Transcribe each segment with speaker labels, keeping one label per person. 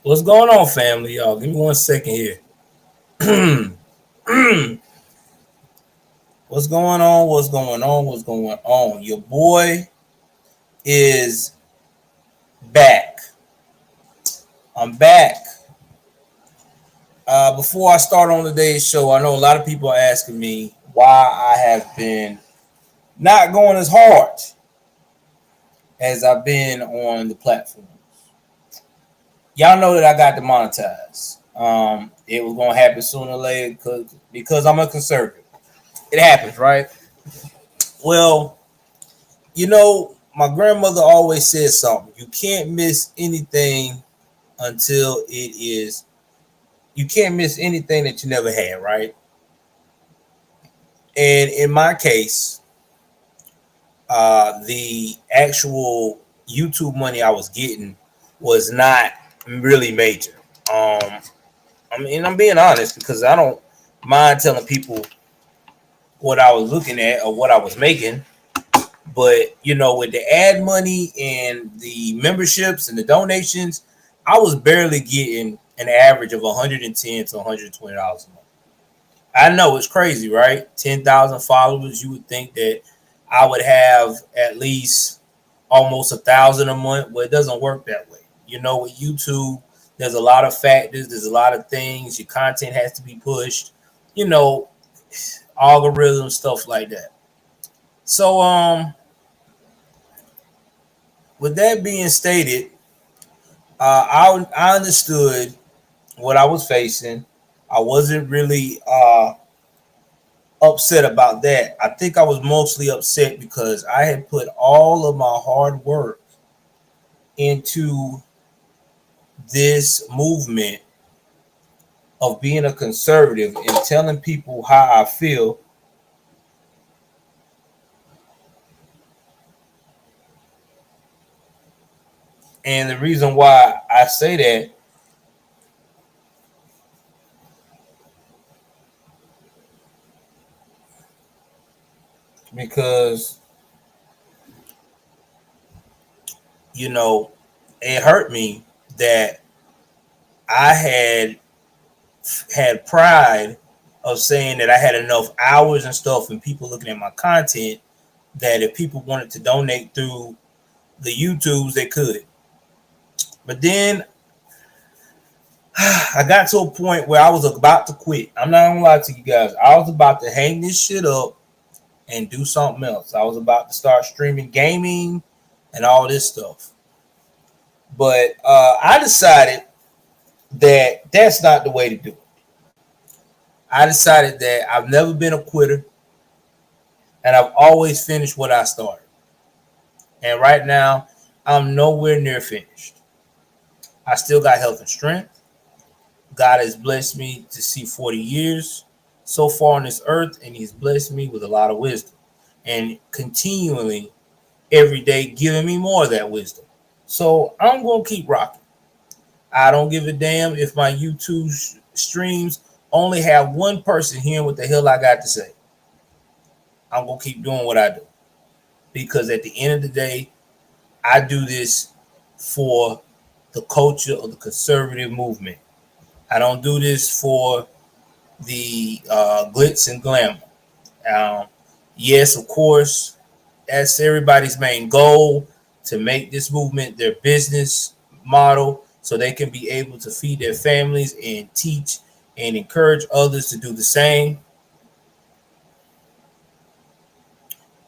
Speaker 1: What's going on, family? Y'all, give me 1 second here. What's going on? What's going on? What's going on? Your boy is back. I'm back. Before I start on today's show, I know a lot of people are asking me why I have been not going as hard as I've been on the platform. Y'all know that I got demonetized. It was gonna happen sooner or later because I'm a conservative. It happens, right? Well, my grandmother always said something. You can't miss anything until it is. You can't miss anything that you never had, right? And in my case, the actual YouTube money I was getting was not really major. I'm being honest because I don't mind telling people what I was looking at or what I was making. But with the ad money and the memberships and the donations, I was barely getting an average of $110 to $120 a month. I know it's crazy, right? 10,000 followers. You would think that I would have at least almost 1,000 a month. Well, it doesn't work that way. With YouTube, there's a lot of factors. There's a lot of things. Your content has to be pushed. You know, algorithms, stuff like that. So, with that being stated, I understood what I was facing. I wasn't really upset about that. I think I was mostly upset because I had put all of my hard work into this movement of being a conservative and telling people how I feel. And the reason why I say that, because you know it hurt me that I had pride of saying that I had enough hours and stuff and people looking at my content that if people wanted to donate through the YouTubes, they could. But then I got to a point where I was about to quit. I'm not gonna lie to you guys. I was about to hang this shit up and do something else. I was about to start streaming gaming and all this stuff. But I decided that that's not the way to do it. I decided that I've never been a quitter and I've always finished what I started. And right now, I'm nowhere near finished. I still got health and strength. God has blessed me to see 40 years so far on this earth, and He's blessed me with a lot of wisdom and continually every day giving me more of that wisdom. So I'm going to keep rocking. I don't give a damn if my YouTube streams only have one person hearing what the hell I got to say. I'm going to keep doing what I do because at the end of the day, I do this for the culture of the conservative movement. I don't do this for the glitz and glamour. Um, yes, of course, that's everybody's main goal to make this movement their business model so they can be able to feed their families and teach and encourage others to do the same.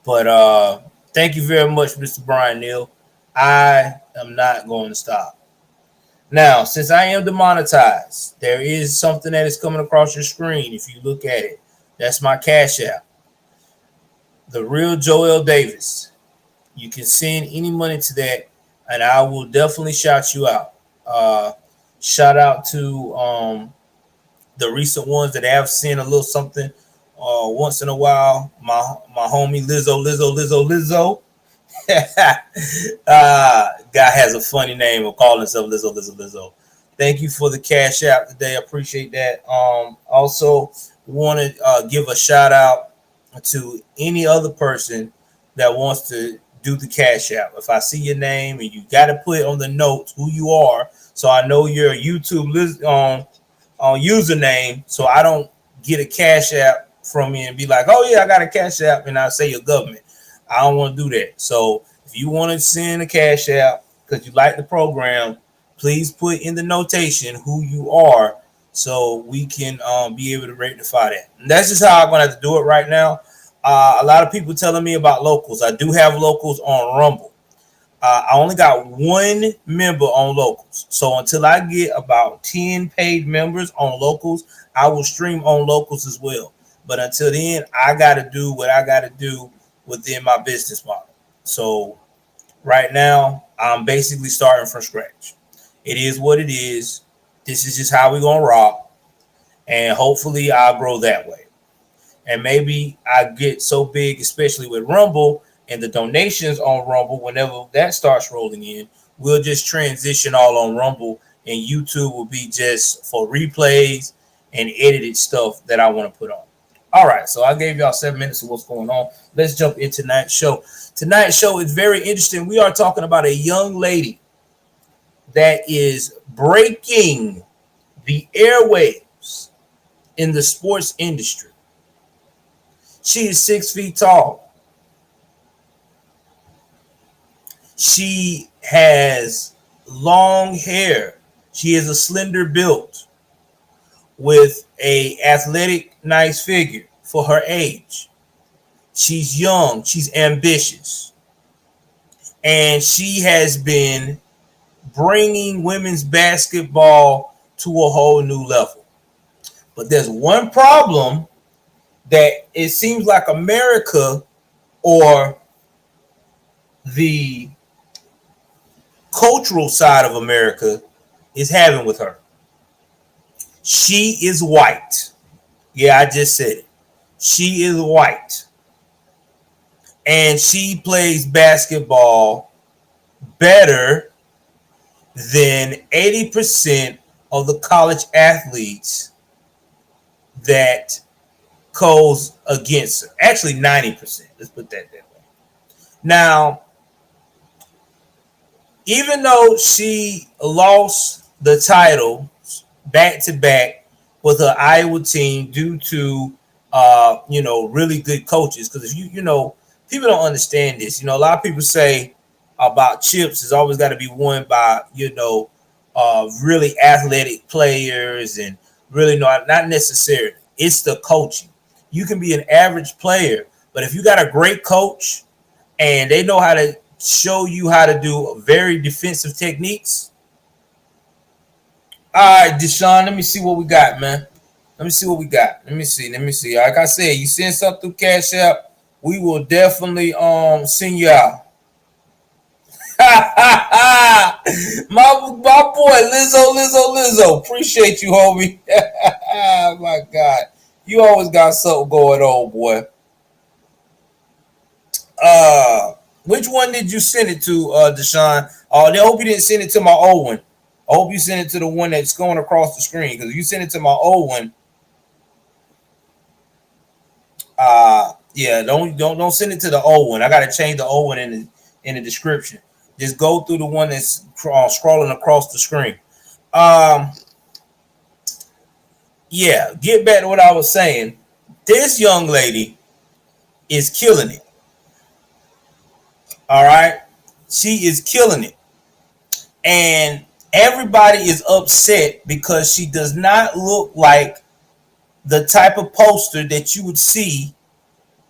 Speaker 1: But thank you very much, Mr. Brian Neal. I am not going to stop. Now, since I am demonetized, there is something that is coming across your screen. If you look at it, that's my Cash App. The real Joel Davis. You can send any money to that, and I will definitely shout you out. Shout out to the recent ones that have sent a little something once in a while. My homie Lizzo. Guy has a funny name of calling himself Lizzo. Thank you for the Cash App today. I appreciate that. Also, want to give a shout out to any other person that wants to do the cash app. If I see your name and you got to put on the notes who you are, so I know your YouTube list on username, so I don't get a cash app from you and be like, oh yeah, I got a cash app, and I say your government. I don't want to do that. So if you want to send a cash app because you like the program, please put in the notation who you are so we can be able to rectify that. And that's just how I'm going to have to do it right now. A lot of people telling me about locals. I do have locals on Rumble. I only got one member on locals. So until I get about 10 paid members on locals, I will stream on locals as well. But until then, I got to do what I got to do within my business model. So right now, I'm basically starting from scratch. It is what it is. This is just how we're going to rock. And hopefully I'll grow that way. And maybe I get so big, especially with Rumble and the donations on Rumble, whenever that starts rolling in, we'll just transition all on Rumble, and YouTube will be just for replays and edited stuff that I want to put on. All right, so I gave y'all 7 minutes of what's going on. Let's jump into tonight's show. Tonight's show is very interesting. We are talking about a young lady that is breaking the airwaves in the sports industry. She is 6 feet tall. She has long hair. She is a slender build with a athletic, nice figure for her age. She's young. She's ambitious. And she has been bringing women's basketball to a whole new level. But there's one problem that it seems like America or the cultural side of America is having with her. She is white. Yeah, I just said it. She is white. And she plays basketball better than 80% of the college athletes that goes against her. Actually, 90%. Let's put that way. Now, even though she lost the title back to back with her Iowa team due to really good coaches, because if you know, people don't understand this. A lot of people say about chips is always got to be won by really athletic players, and really not necessarily. It's the coaching. You can be an average player, but if you got a great coach and they know how to show you how to do very defensive techniques. All right, Deshaun, let me see what we got, man. Let me see what we got. Let me see. Like I said, you send something through Cash App, we will definitely send you out. my boy Lizzo. Appreciate you, homie. My God. You always got something going on, boy. Which one did you send it to, Deshaun? I hope you didn't send it to my old one. I hope you sent it to the one that's going across the screen. Because if you send it to my old one, don't send it to the old one. I gotta change the old one in the description. Just go through the one that's scrolling across the screen. Get back to what I was saying. This young lady is killing it. All right, she is killing it, and everybody is upset because she does not look like the type of poster that you would see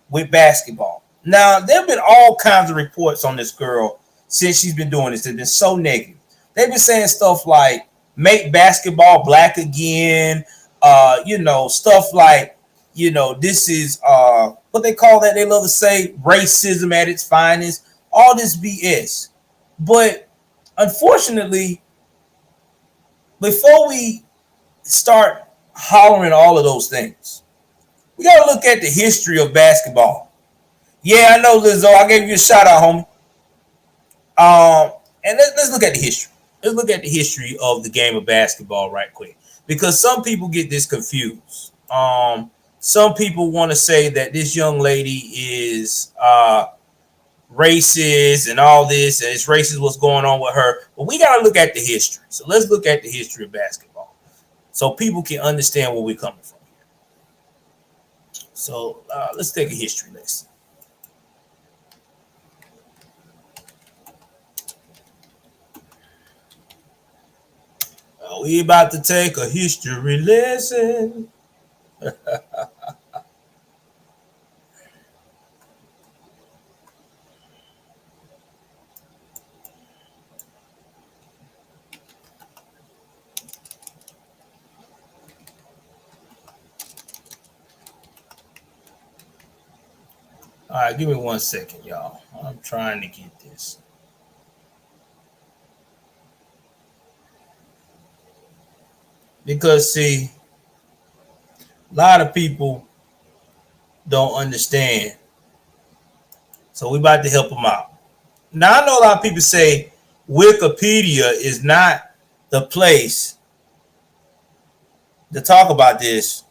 Speaker 1: with basketball. Now, there have been all kinds of reports on this girl since she's been doing this. They've been so negative. They've been saying stuff like make basketball black again, stuff like, this is what they call that. They love to say racism at its finest, all this BS. But unfortunately, before we start hollering all of those things, we got to look at the history of basketball. Yeah, I know, Lizzo. I gave you a shout out, homie. And let's look at the history. Let's look at the history of the game of basketball right quick, because some people get this confused. Some people want to say that this young lady is racist and all this, and it's racist what's going on with her. But we got to look at the history. So let's look at the history of basketball so people can understand where we're coming from here. So let's take a history lesson. We about to take a history lesson. All right, give me 1 second, y'all. I'm trying to get this. Because, see, a lot of people don't understand. So we about to help them out. Now, I know a lot of people say Wikipedia is not the place to talk about this.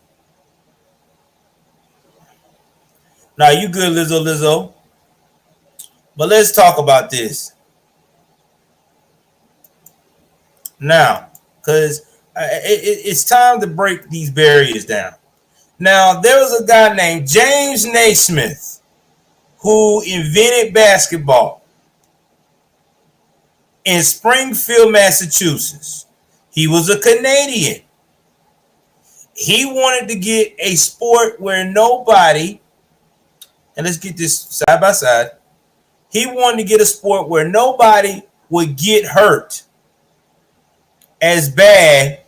Speaker 1: Now, you good, Lizzo. But let's talk about this. Now, because it's time to break these barriers down. Now, there was a guy named James Naismith who invented basketball in Springfield, Massachusetts. He was a Canadian. He wanted to get a sport where nobody, and let's get this side by side. He wanted to get a sport where nobody would get hurt as bad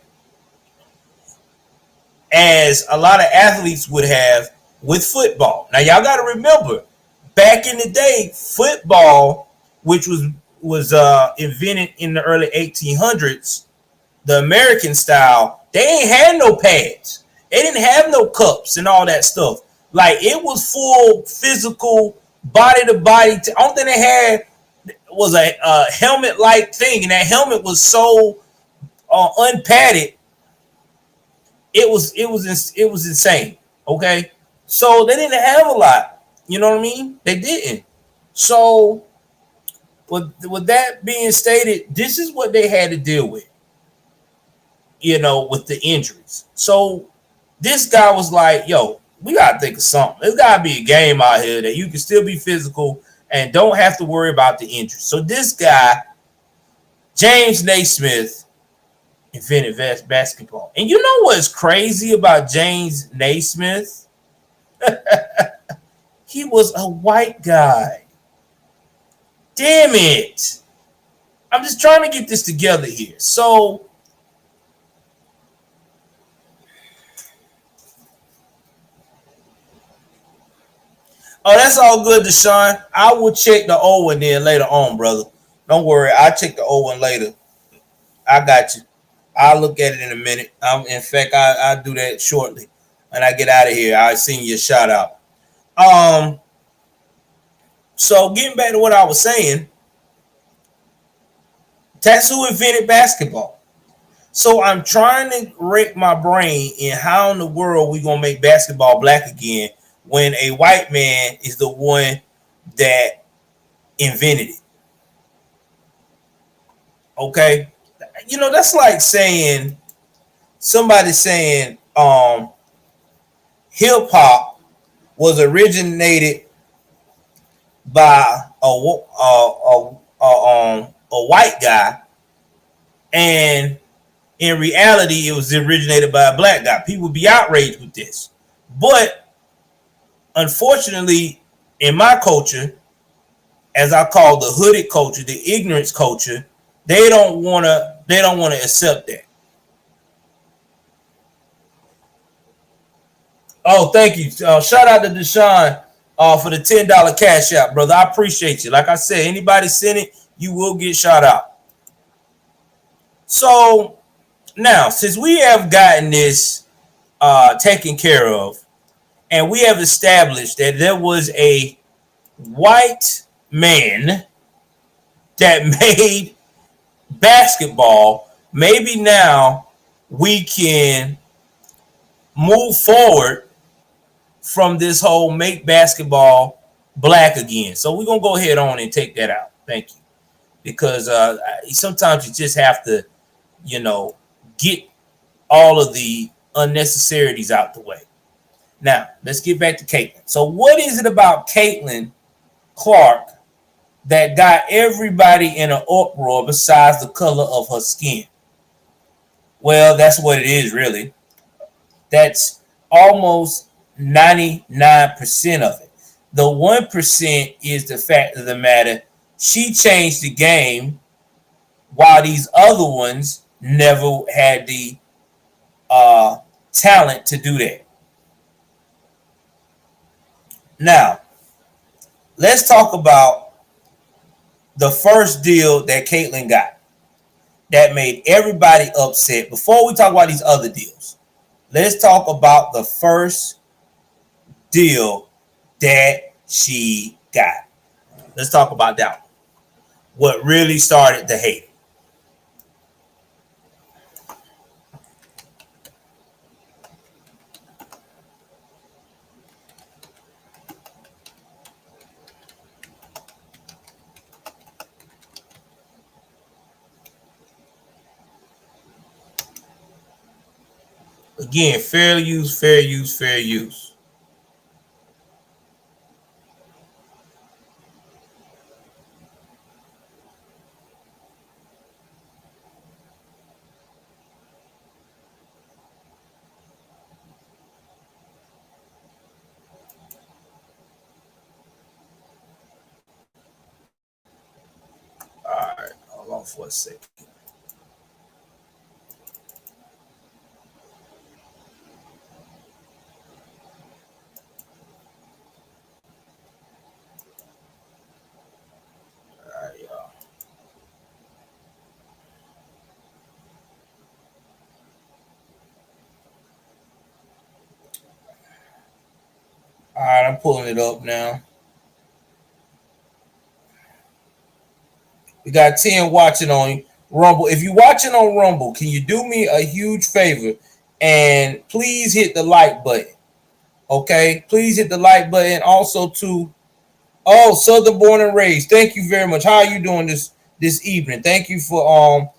Speaker 1: as a lot of athletes would have with football. Now, y'all got to remember, back in the day, football, which was invented in the early 1800s, the American style, they ain't had no pads. They didn't have no cups and all that stuff. Like, it was full physical, body to body. Only thing they had was a helmet-like thing, and that helmet was so unpadded. It was insane. Okay, so they didn't have a lot. You know what I mean? They didn't. So, with that being stated, this is what they had to deal with. You know, with the injuries. So this guy was like, "Yo, we gotta think of something. There's gotta be a game out here that you can still be physical and don't have to worry about the injuries." So this guy, James Naismith, invented basketball. And you know what's crazy about James Naismith? He was a white guy. Damn it. I'm just trying to get this together here. So, oh, that's all good, Deshaun. I will check the O one then later on, brother. Don't worry. I'll check the O one later. I got you. I'll look at it in a minute. In fact, I'll do that shortly. When I get out of here, I'll send you a shout out. So getting back to what I was saying, that's who invented basketball. So I'm trying to rack my brain in how in the world we gonna make basketball black again when a white man is the one that invented it. Okay, you know, that's like saying somebody saying hip hop was originated by a white guy, and in reality, it was originated by a black guy. People would be outraged with this, but unfortunately, in my culture, as I call the hooded culture, the ignorance culture, they don't wanna accept that. Oh, thank you. Shout out to Deshaun for the $10 cash out, brother. I appreciate you. Like I said, anybody send it, you will get shout out. So now, since we have gotten this taken care of, and we have established that there was a white man that made basketball, maybe now we can move forward from this whole make basketball black again. So we're gonna go ahead on and take that out. Thank you. Because sometimes you just have to, you know, get all of the unnecessarities out the way. Now, let's get back to Caitlin. So what is it about Caitlin Clark that got everybody in an uproar besides the color of her skin? Well, that's what it is, really. That's almost 99% of it. The 1% is the fact of the matter. She changed the game while these other ones never had the uh, talent to do that. Now, let's talk about the first deal that Caitlin got that made everybody upset. Before we talk about these other deals, let's talk about the first deal that she got. Let's talk about that one. What really started the hate. Again, fair use, fair use, fair use. All right, hold on for a second. All right, y'all. All right, I'm pulling it up now. We got 10 watching on Rumble. If you're watching on Rumble, can you do me a huge favor and please hit the like button? Okay, please hit the like button. Also, to oh, Southern born and raised. Thank you very much. How are you doing this evening? Thank you for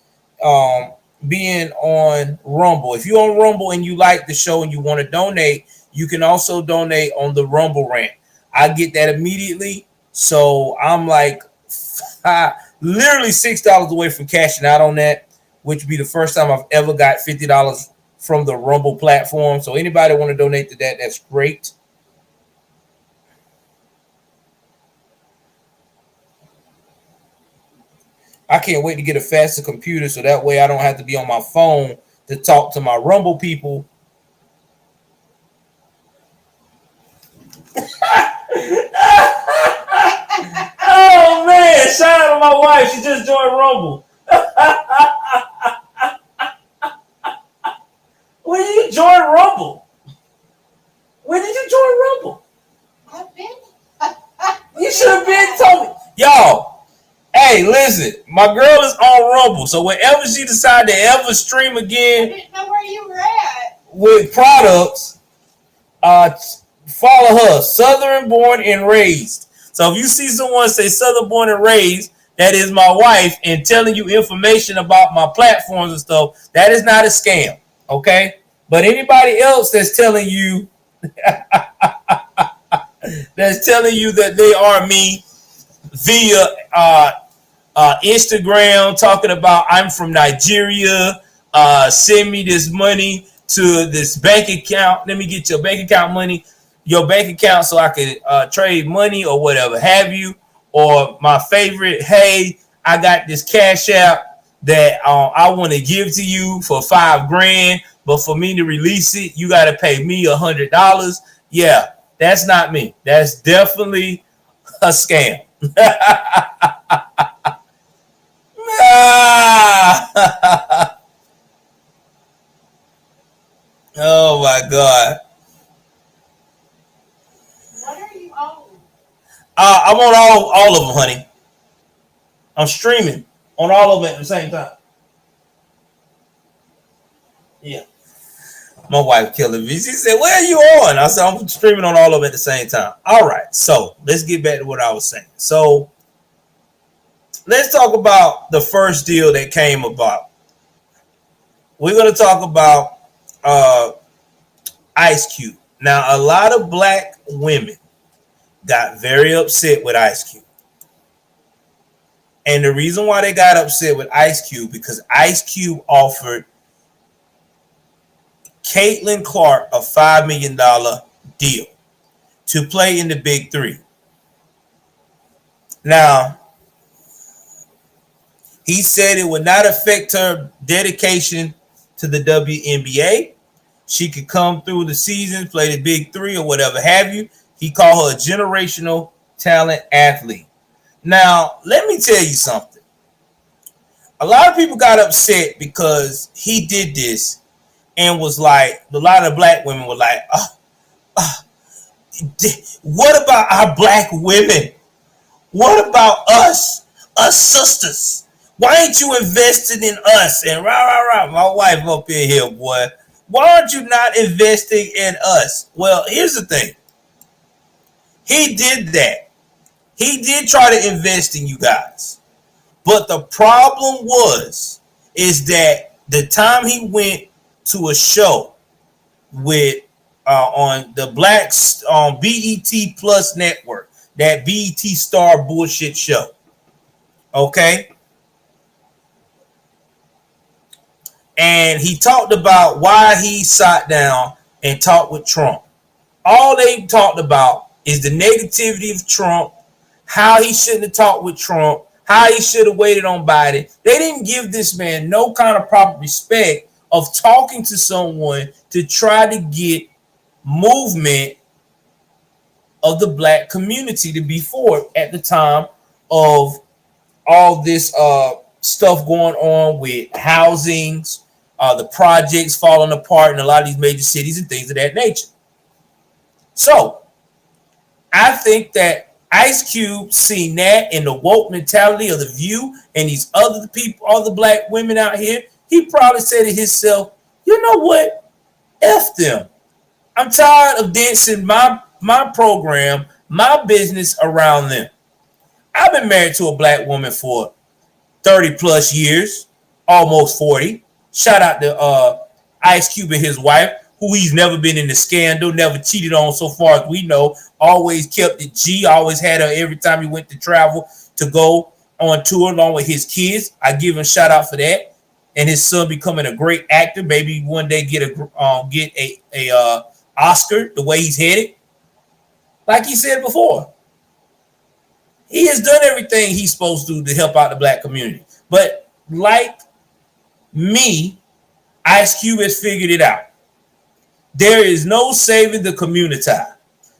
Speaker 1: being on Rumble. If you're on Rumble and you like the show and you want to donate, you can also donate on the Rumble rant. I get that immediately. So I'm like literally $6 away from cashing out on that, which would be the first time I've ever got $50 from the Rumble platform. So anybody want to donate to that, that's great. I can't wait to get a faster computer so that way I don't have to be on my phone to talk to my Rumble people. Oh man, shout out to my wife. She just joined Rumble. When did you join Rumble? When did you join Rumble? I've been. You should have been told me. Y'all, hey, listen, my girl is on Rumble, so whenever she decides to ever stream again, I didn't know where you were at with products, follow her, Southern born and raised. So if you see someone say Southern born and raised, that is my wife, and telling you information about my platforms and stuff, that is not a scam, okay? But anybody else that's telling you that they are me via Instagram, talking about I'm from Nigeria, send me this money to this bank account. Let me get your bank account money, your bank account, so I can trade money or whatever have you. Or my favorite, hey, I got this cash app that I want to give to you for $5,000, but for me to release it, you got to pay me $100. Yeah, that's not me. That's definitely a scam. Oh my God. What are you on? I'm on all of them, honey. I'm streaming on all of them at the same time. Yeah. My wife killing me. She said, "Where are you on?" I said, "I'm streaming on all of them at the same time." All right, so let's get back to what I was saying. So let's talk about the first deal that came about. We're gonna talk about uh, Ice Cube. Now, a lot of black women got very upset with Ice Cube. And the reason why they got upset with Ice Cube because Ice Cube offered Caitlin Clark a $5 million deal to play in the Big Three. Now, he said it would not affect her dedication to the WNBA. She could come through the season, play the Big Three or whatever have you. He called her a generational talent athlete. Now, let me tell you something. A lot of people got upset because he did this and was like, a lot of black women were like, what about our black women? What about us sisters? Why ain't you investing in us? And my wife up in here, boy. Why aren't you not investing in us? Well, here's the thing. He did that. He did try to invest in you guys. But the problem is that the time he went to a show with on the Black on BET Plus network, that BET Star bullshit show. Okay? And he talked about why he sat down and talked with Trump. All they talked about is the negativity of Trump, how he shouldn't have talked with Trump, how he should have waited on Biden. They didn't give this man no kind of proper respect of talking to someone to try to get movement of the black community to be forward at the time of all this stuff going on with housings, the projects falling apart in a lot of these major cities and things of that nature. So I think that Ice Cube seen that in the woke mentality of the View and these other people, all the black women out here. He probably said to himself, you know what? F them. I'm tired of dancing my program, my business around them. I've been married to a black woman for 30 plus years, almost 40. Shout out to Ice Cube and his wife, who he's never been in a scandal, never cheated on so far as we know, always kept it G, always had her every time he went to travel to go on tour along with his kids. I give him a shout out for that. And his son becoming a great actor, maybe one day get a Oscar the way he's headed. Like he said before, he has done everything he's supposed to help out the black community. But like me, Ice Cube has figured it out. There is no saving the community.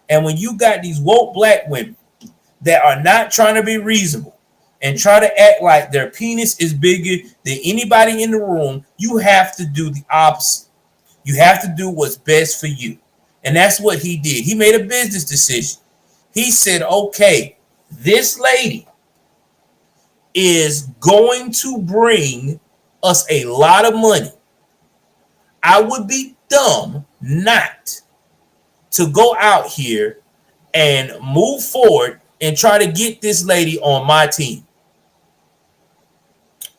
Speaker 1: And when you got these woke black women that are not trying to be reasonable and try to act like their penis is bigger than anybody in the room, you have to do the opposite. You have to do what's best for you. And that's what he did. He made a business decision. He said, okay, this lady is going to bring us a lot of money. I would be dumb not to go out here and move forward and try to get this lady on my team.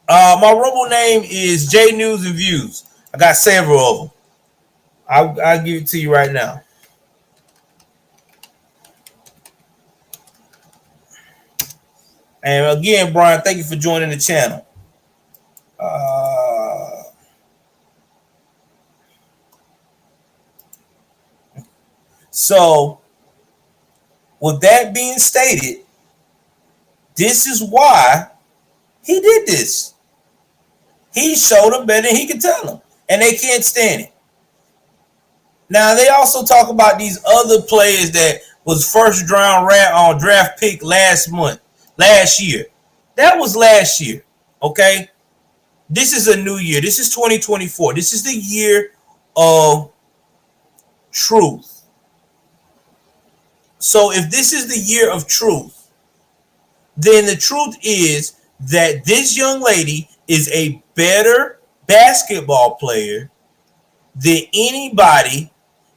Speaker 1: My Rumble name is J News and Views. I got several of them. I'll give it to you right now. And again, Brian, thank you for joining the channel. So, with that being stated, this is why he did this. He showed them better than he could tell them, and they can't stand it. Now, they also talk about these other players that was first round draft pick last year. That was last year, okay? This is a new year. This is 2024. This is the year of truth. So if this is the year of truth, then the truth is that this young lady is a better basketball player than anybody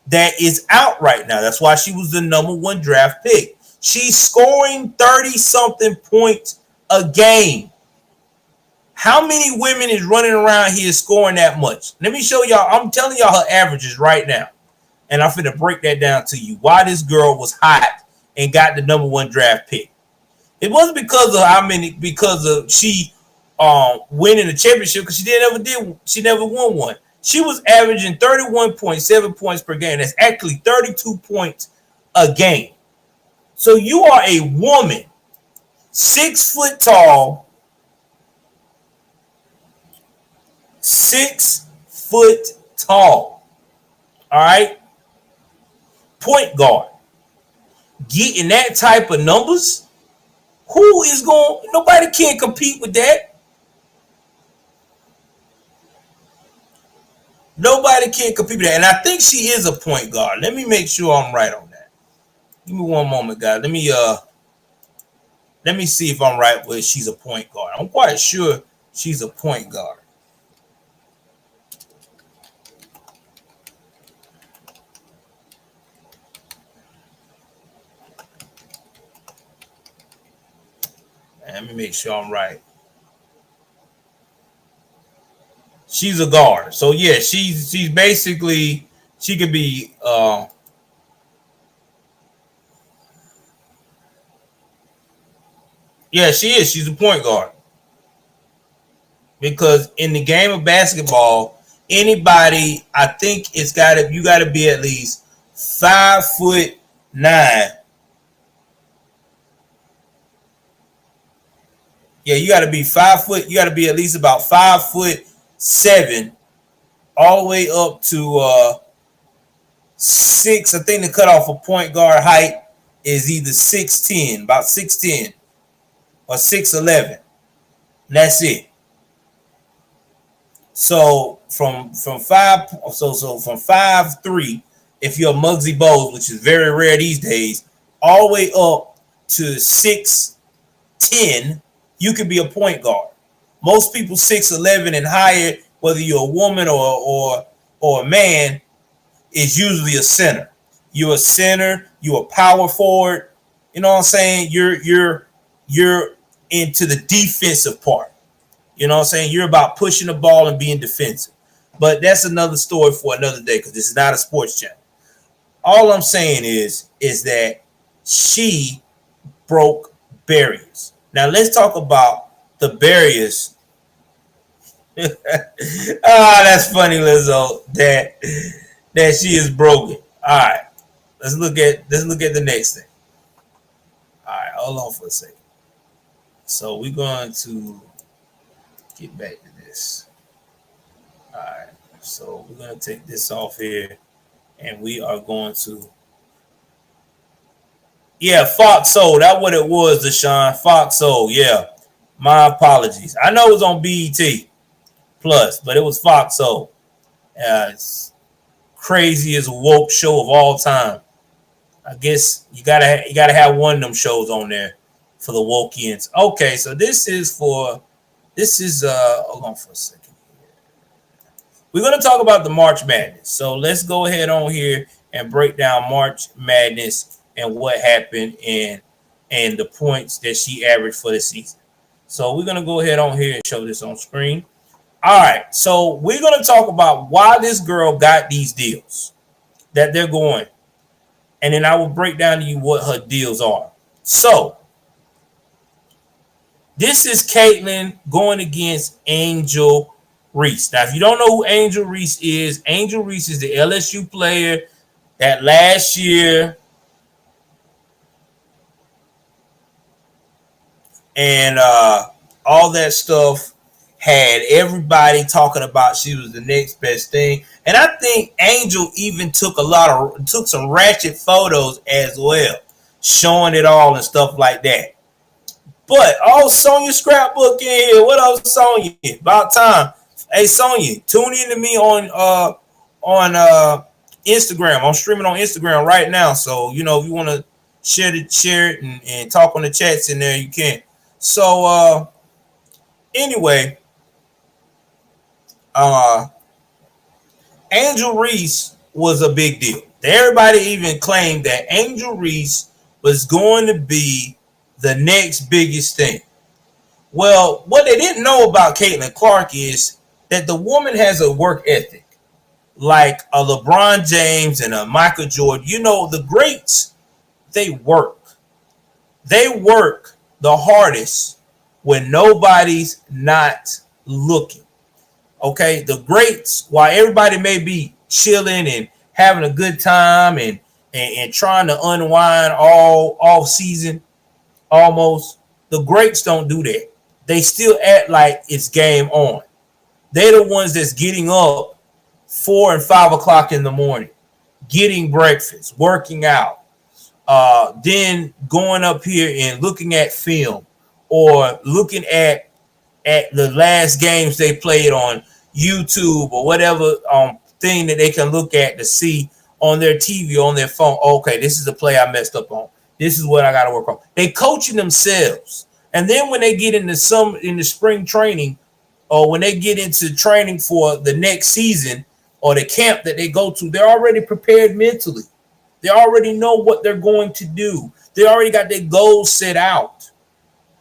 Speaker 1: that is out right now. That's why she was the number one draft pick. She's scoring 30 something points a game. How many women is running around here scoring that much? Let me show y'all. I'm telling y'all her averages right now. And I'm finna break that down to you. Why this girl was hot and got the number one draft pick. It wasn't because of how many, because of she winning the championship, because she never won one. She was averaging 31.7 points per game. That's actually 32 points a game. So you are a woman, 6 foot tall, 6 foot tall. All right. Point guard. Getting that type of numbers. Who is going? Nobody can compete with that. Nobody can compete with that. And I think she is a point guard. Let me make sure I'm right on that. Give me one moment, guys. Let me see if I'm right with she's a point guard. I'm quite sure she's a point guard. Let me make sure I'm right. She's a guard. So yeah, she's basically, she could be yeah, she is. She's a point guard. Because in the game of basketball, anybody, I think you gotta be at least 5'9". Yeah, you gotta be 5 foot, you gotta be at least about 5'7", all the way up to 6. I think the cutoff for point guard height is either 6'10", about 6'10", or 6'11". That's it. So from 5'3", if you're Muggsy Bogues, which is very rare these days, all the way up to 6'10", you could be a point guard. Most people 6'11" and higher, whether you're a woman or a man, is usually a center. You're a center. You're a power forward. You know what I'm saying? You're into the defensive part. You know what I'm saying? You're about pushing the ball and being defensive. But that's another story for another day, because this is not a sports channel. All I'm saying is that she broke barriers. Now let's talk about the barriers. That's funny, Lizzo, that she is broken. All right. Let's look at the next thing. All right, hold on for a second. So we're going to get back to this. All right. So we're going to take this off here, and we are going to. Yeah, Fox Soul. That's what it was, Deshaun. Fox Soul. Yeah. My apologies. I know it was on BET Plus, but it was Fox Soul. It's craziest woke show of all time. I guess you gotta have one of them shows on there for the wokians. Okay, so this is hold on for a second. We're gonna talk about the March Madness. So let's go ahead on here and break down March Madness and what happened and the points that she averaged for the season. So we're gonna go ahead on here and show this on screen. All right, so we're gonna talk about why this girl got these deals that they're going, and then I will break down to you what her deals are. So this is Caitlin going against Angel Reese. Now, if you don't know who Angel Reese is the LSU player that last year and all that stuff had everybody talking about she was the next best thing. And I think Angel even took some ratchet photos as well, showing it all and stuff like that. But Sonya Scrapbook in here. What up, Sonya? About time. Hey, Sonya, tune in to me on Instagram. I'm streaming on Instagram right now. So, if you want to share it and talk on the chats in there, you can. So anyway, Angel Reese was a big deal. Everybody even claimed that Angel Reese was going to be the next biggest thing. Well, what they didn't know about Caitlin Clark is that the woman has a work ethic like a LeBron James and a Michael Jordan. You know, the greats, they work. They work the hardest when nobody's not looking. Okay, the greats, while everybody may be chilling and having a good time and trying to unwind all off season almost, the greats don't do that. They still act like it's game on. They're the ones that's getting up 4 and 5 o'clock in the morning, getting breakfast, working out, then going up here and looking at film or looking at the last games they played on YouTube or whatever thing that they can look at to see on their TV on their phone. Okay, this is the play I messed up on. This is what I got to work on. They coaching themselves, and then when they get into in the spring training, or when they get into training for the next season or the camp that they go to, they're already prepared mentally. They already know what they're going to do. They already got their goals set out.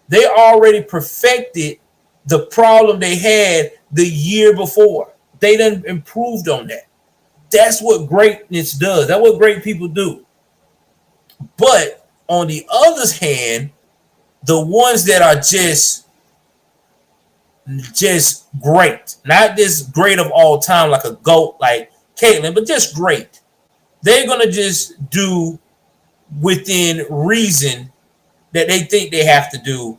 Speaker 1: They already perfected the problem they had the year before. They done improved on that. That's what greatness does. That's what great people do. But on the other hand, the ones that are just great, not this great of all time like a GOAT like Caitlyn, but just great. They're gonna just do within reason that they think they have to do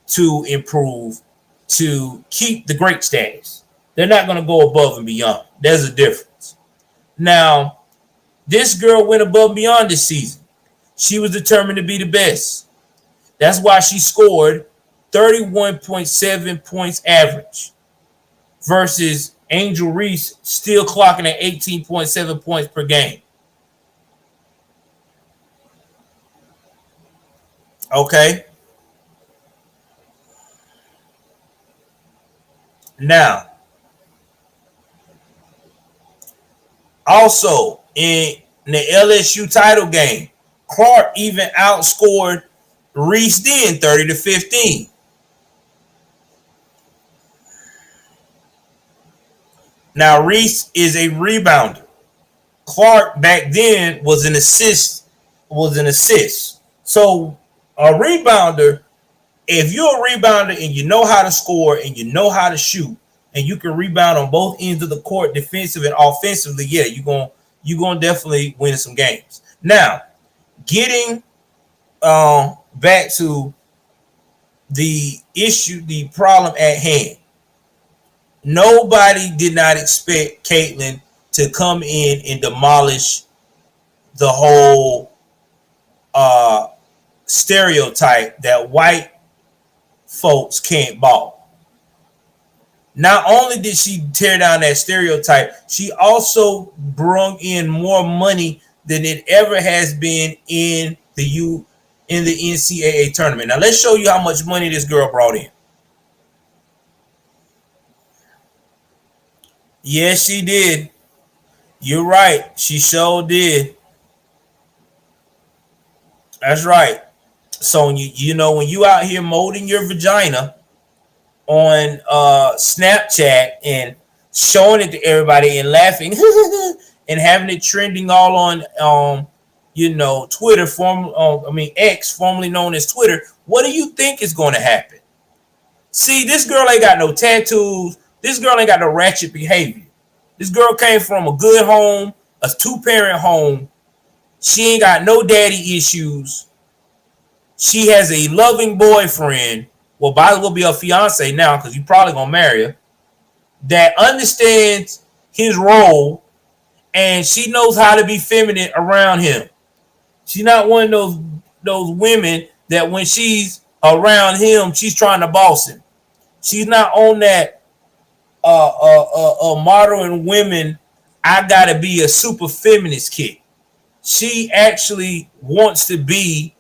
Speaker 1: to improve, to keep the great status. They're not going to go above and beyond. There's a difference. Now, this girl went above and beyond this season. She was determined to be the best. That's why she scored 31.7 points average versus Angel Reese still clocking at 18.7 points per game. Okay. Now, also in the LSU title game, Clark even outscored Reese then 30-15. Now, Reese is a rebounder. Clark back then was an assist. So a rebounder, if you're a rebounder and you know how to score and you know how to shoot and you can rebound on both ends of the court, defensive and offensively, yeah, you're gonna definitely win some games. Now, getting back to the issue, the problem at hand. Nobody did not expect Caitlyn to come in and demolish the whole stereotype that white folks can't ball. Not only did she tear down that stereotype, she also brought in more money than it ever has been in the NCAA tournament. Now let's show you how much money this girl brought in. Yes, she did. You're right. She sure did. That's right. So you know when you out here molding your vagina on Snapchat and showing it to everybody and laughing and having it trending all on Twitter, X, formerly known as Twitter, what do you think is going to happen? See, this girl ain't got no tattoos. This girl ain't got no ratchet behavior. This girl came from a good home, a two-parent home. She ain't got no daddy issues. She has a loving boyfriend. Well, by the way, will be a fiance now because you probably gonna marry her. That understands his role and she knows how to be feminine around him. She's not one of those women that when she's around him, she's trying to boss him. She's not on that modern women. I gotta be a super feminist kick. She actually wants to be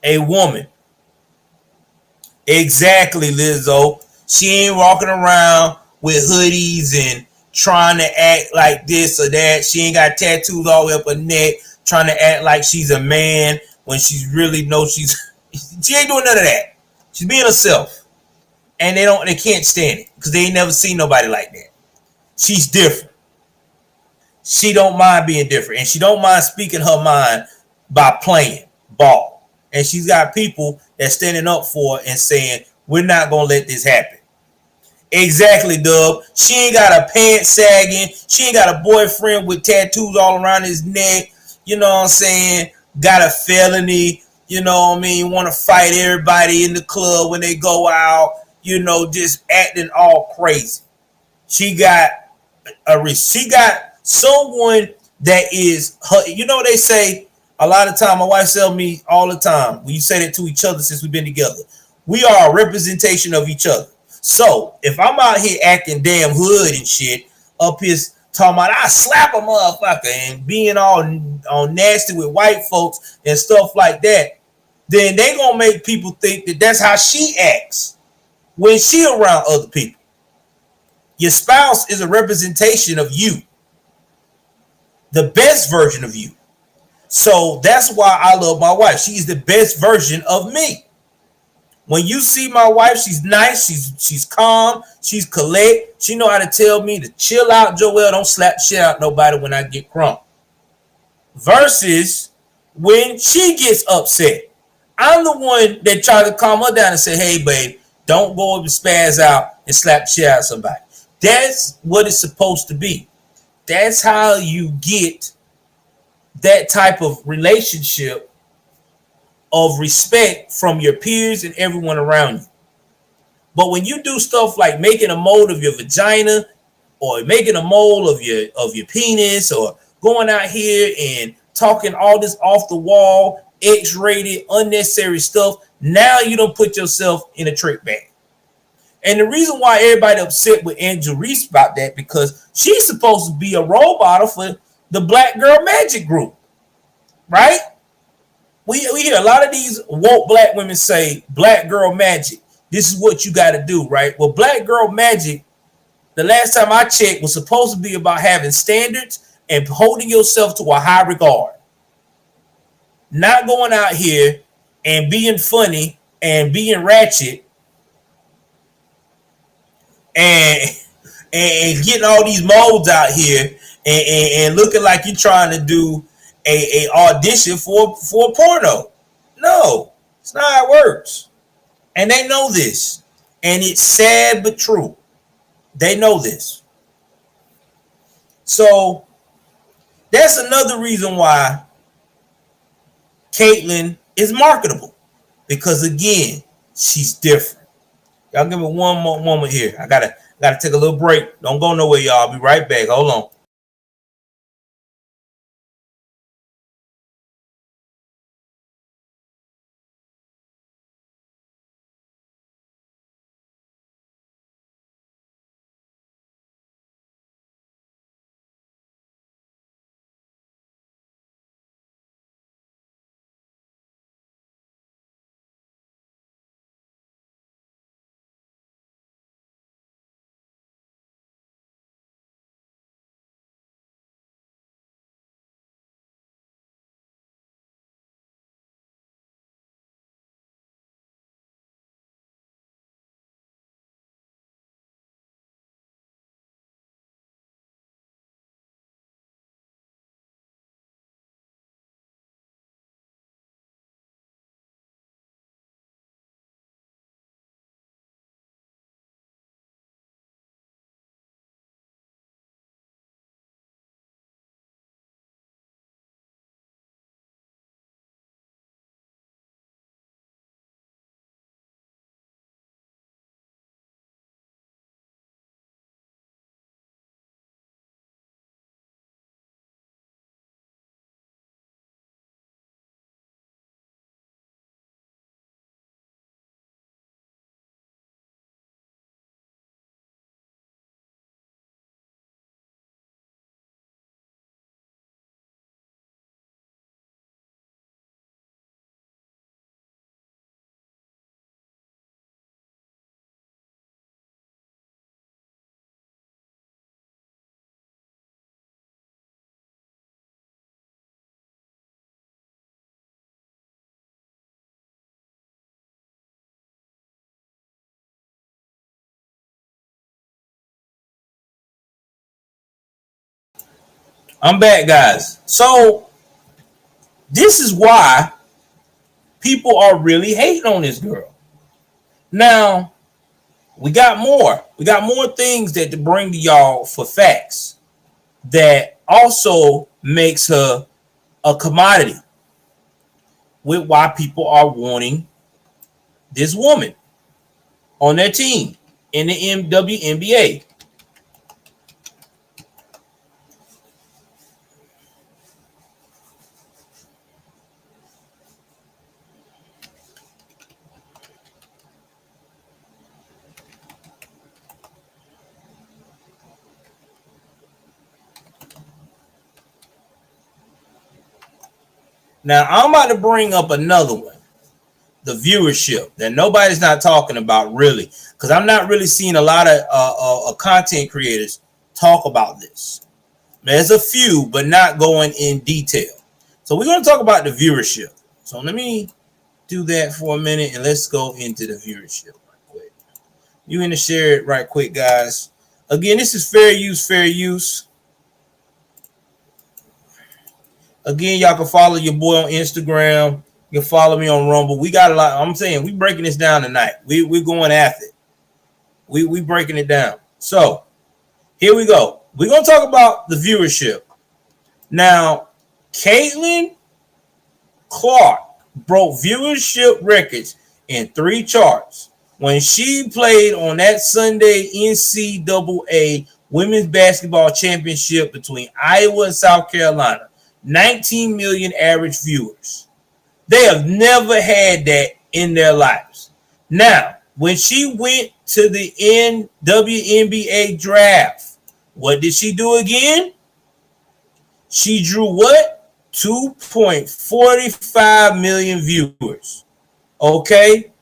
Speaker 1: a woman. Exactly, Lizzo. She ain't walking around with hoodies trying to act like this or that. She ain't got tattoos all the way up her neck, trying to act like she's a man when she's really knows she's she ain't doing none of that. She's being herself. And they can't stand it because they ain't never seen nobody like that. She's different. She don't mind being different. And she don't mind speaking her mind by playing ball. And she's got people that's standing up for her and saying, we're not gonna let this happen. Exactly, Dub. She ain't got a pants sagging. She ain't got a boyfriend with tattoos all around his neck. You know what I'm saying? Got a felony. You know what I mean? Want to fight everybody in the club when they go out. You know, just acting all crazy. She got she got someone that is her. You know they say a lot of time. My wife tells me all the time. We say that to each other since we've been together. We are a representation of each other. So if I'm out here acting damn hood and shit, up here talking about I slap a motherfucker and being all nasty with white folks and stuff like that, then they gonna make people think that that's how she acts when she around other people. Your spouse is a representation of you, the best version of you. So that's why I love my wife. She's the best version of me. When you see my wife, she's nice, she's calm, she's collect. She know how to tell me to chill out, Joel. Don't slap shit out nobody when I get crunk. Versus when she gets upset, I'm the one that tries to calm her down and say, "Hey, babe, don't go over spaz out and slap shit out of somebody." That's what it's supposed to be. That's how you get that type of relationship of respect from your peers and everyone around you. But when you do stuff like making a mold of your vagina or making a mold of your penis or going out here and talking all this off the wall, X-rated, unnecessary stuff, now you don't put yourself in a trick bag. And the reason why everybody upset with Angel Reese about that because she's supposed to be a role model for the Black Girl Magic group, right? We hear a lot of these woke black women say Black Girl Magic. This is what you got to do, right? Well, Black Girl Magic, the last time I checked, was supposed to be about having standards and holding yourself to a high regard. Not going out here and being funny and being ratchet and and getting all these molds out here and looking like you're trying to do a audition for a porno. No, it's not how it works. And they know this. And it's sad but true. They know this. So that's another reason why Caitlyn is marketable. Because again, she's different. Y'all give me one more moment here. I gotta take a little break. Don't go nowhere, y'all. I'll be right back. Hold on. I'm back, guys. So this is why people are really hating on this girl. Now, we got more. We got more things that to bring to y'all for facts that also makes her a commodity with why people are wanting this woman on their team in the WNBA. Now, I'm about to bring up another one, the viewership that nobody's not talking about really, because I'm not really seeing a lot of content creators talk about this. There's a few, but not going in detail. So we're going to talk about the viewership. So let me do that for a minute and let's go into the viewership right quick. You going to share it right quick, guys. Again, this is fair use, fair use. Again, y'all can follow your boy on Instagram. You can follow me on Rumble. We got a lot. I'm saying we breaking this down tonight. We're going after it. We breaking it down. So here we go. We're gonna talk about the viewership. Now, Caitlin Clark broke viewership records in 3 charts when she played on that Sunday NCAA Women's Basketball Championship between Iowa and South Carolina. 19 million average viewers. They have never had that in their lives. Now, when she went to the WNBA draft, what did she do again? She drew what? 2.45 million viewers. Okay?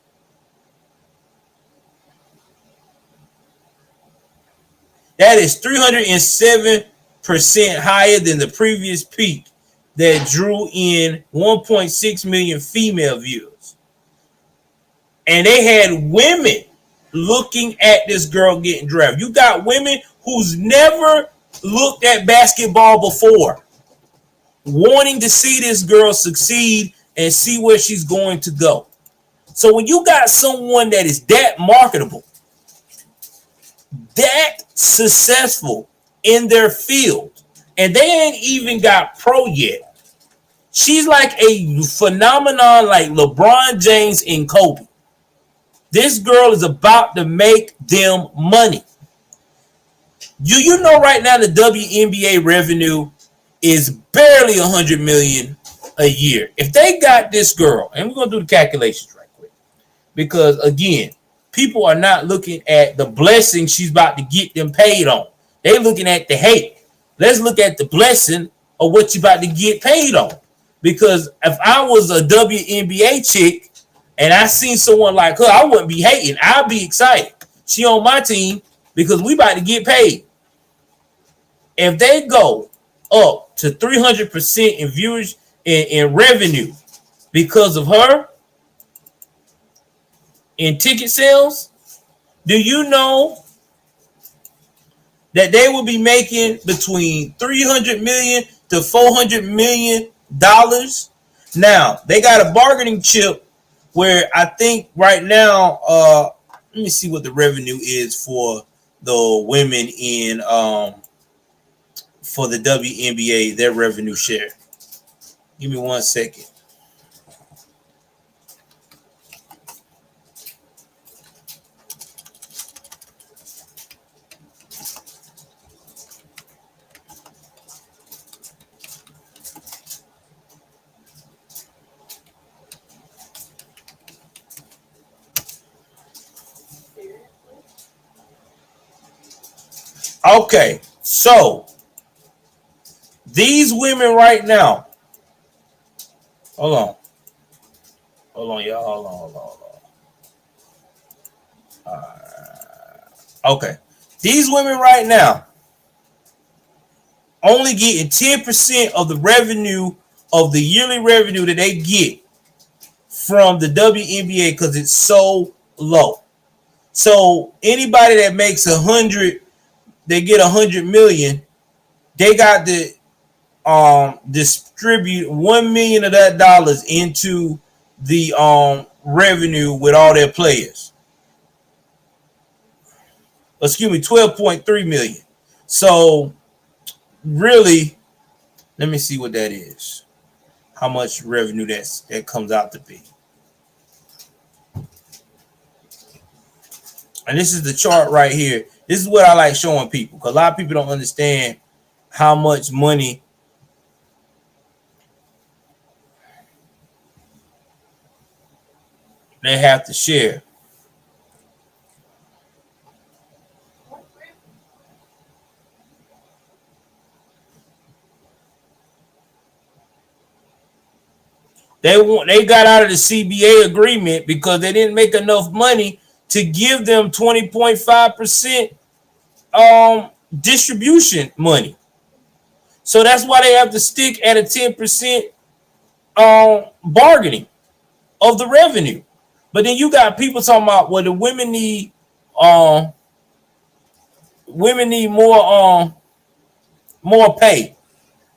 Speaker 1: That is 307% higher than the previous peak that drew in 1.6 million female viewers. And they had women looking at this girl getting drafted. You got women who's never looked at basketball before, wanting to see this girl succeed and see where she's going to go. So when you got someone that is that marketable, that successful in their field, and they ain't even got pro yet. She's like a phenomenon like LeBron James and Kobe. This girl is about to make them money. You know right now the WNBA revenue is barely 100 million a year. If they got this girl, and we're going to do the calculations right quick, because again, people are not looking at the blessing she's about to get them paid on. They're looking at the hate. Let's look at the blessing of what you're about to get paid on. Because if I was a WNBA chick and I seen someone like her, I wouldn't be hating. I'd be excited. She on my team because we about to get paid. If they go up to 300% in viewers in revenue because of her in ticket sales, do you know that they will be making between 300 million to 400 million dollars? Now they got a bargaining chip where I think right now, let me see what the revenue is for the women in for the WNBA, their revenue share. Give me 1 second. Okay, so these women right now, hold on, y'all, hold on. Okay, these women right now only getting 10% of the revenue of the yearly revenue that they get from the WNBA because it's so low. So anybody that makes 100, they get 100 million. They got the distribute 1 million of that dollars into the revenue with all their players. Excuse me, 12.3 million. So really, let me see what that is. How much revenue that comes out to be. And this is the chart right here. This is what I like showing people, because a lot of people don't understand how much money they have to share. They got out of the CBA agreement because they didn't make enough money to give them 20.5% distribution money. So that's why they have to stick at a 10% bargaining of the revenue. But then you got people talking about, well, the women need more pay.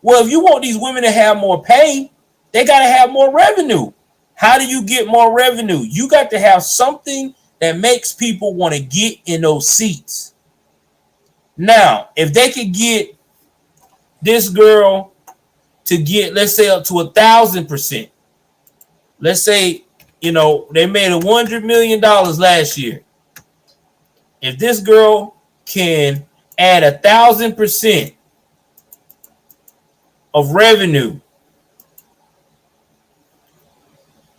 Speaker 1: Well, if you want these women to have more pay, they got to have more revenue. How do you get more revenue? You got to have something that makes people want to get in those seats. Now, if they could get this girl to get, let's say, up to 1,000%. Let's say, they made $100 million last year. If this girl can add 1,000% of revenue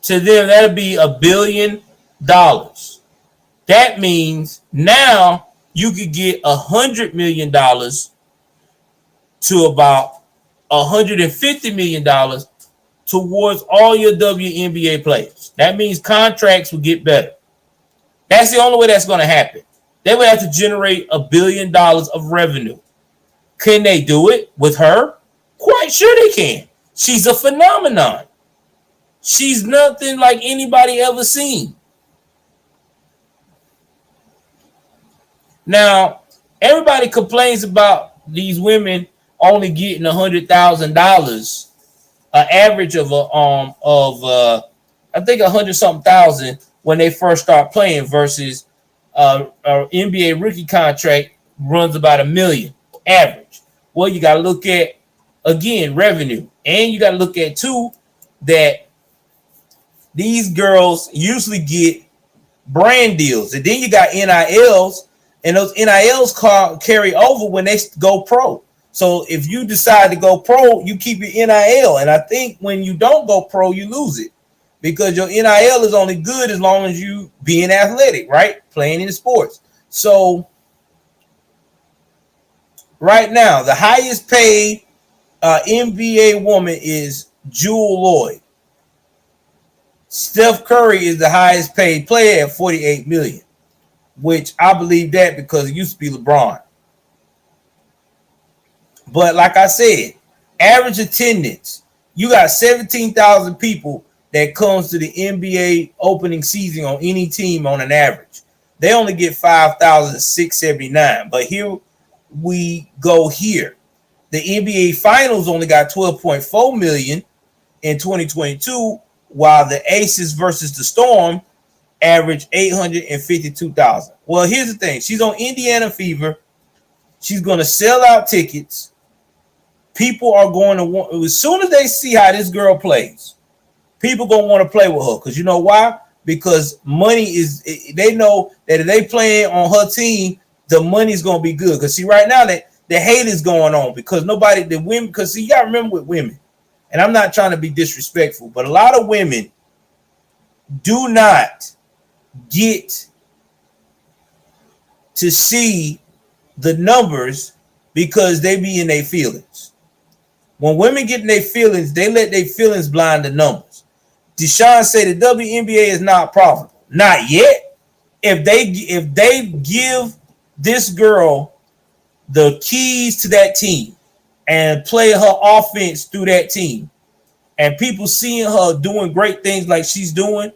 Speaker 1: to them, that'll be $1 billion. That means now you could get $100 million to about $150 million towards all your WNBA players. That means contracts will get better. That's the only way that's going to happen. They would have to generate $1 billion of revenue. Can they do it with her? Quite sure they can. She's a phenomenon. She's nothing like anybody ever seen. Now, everybody complains about these women only getting $100,000, an average of I think 100 something thousand when they first start playing, versus NBA rookie contract runs about $1 million average. Well, you got to look at, again, revenue, and you got to look at too that these girls usually get brand deals, and then you got NILs, and those NILs carry over when they go pro. So if you decide to go pro, you keep your NIL, and I think when you don't go pro, you lose it, because your NIL is only good as long as you being athletic, right? Playing in sports. So right now, the highest paid NBA woman is Jewel Lloyd. Steph Curry is the highest paid player at $48 million, which I believe that because it used to be LeBron. But like I said, average attendance, you got 17,000 people that comes to the NBA opening season on any team on an average. They only get 5,679. But here we go here. The NBA Finals only got 12.4 million in 2022, while the Aces versus the Storm averaged 852,000. Well, here's the thing. She's on Indiana Fever. She's going to sell out tickets. People are going to want, as soon as they see how this girl plays, people going to want to play with her. Because you know why? Because money is, they know that if they playing on her team, the money's going to be good. Because see, right now, that the hate is going on because nobody, the women, because see, you got to remember with women, and I'm not trying to be disrespectful, but a lot of women do not get to see the numbers because they be in their feelings. When women get in their feelings, they let their feelings blind the numbers. Deshaun said the WNBA is not profitable. Not yet. If they give this girl the keys to that team and play her offense through that team, and people seeing her doing great things like she's doing,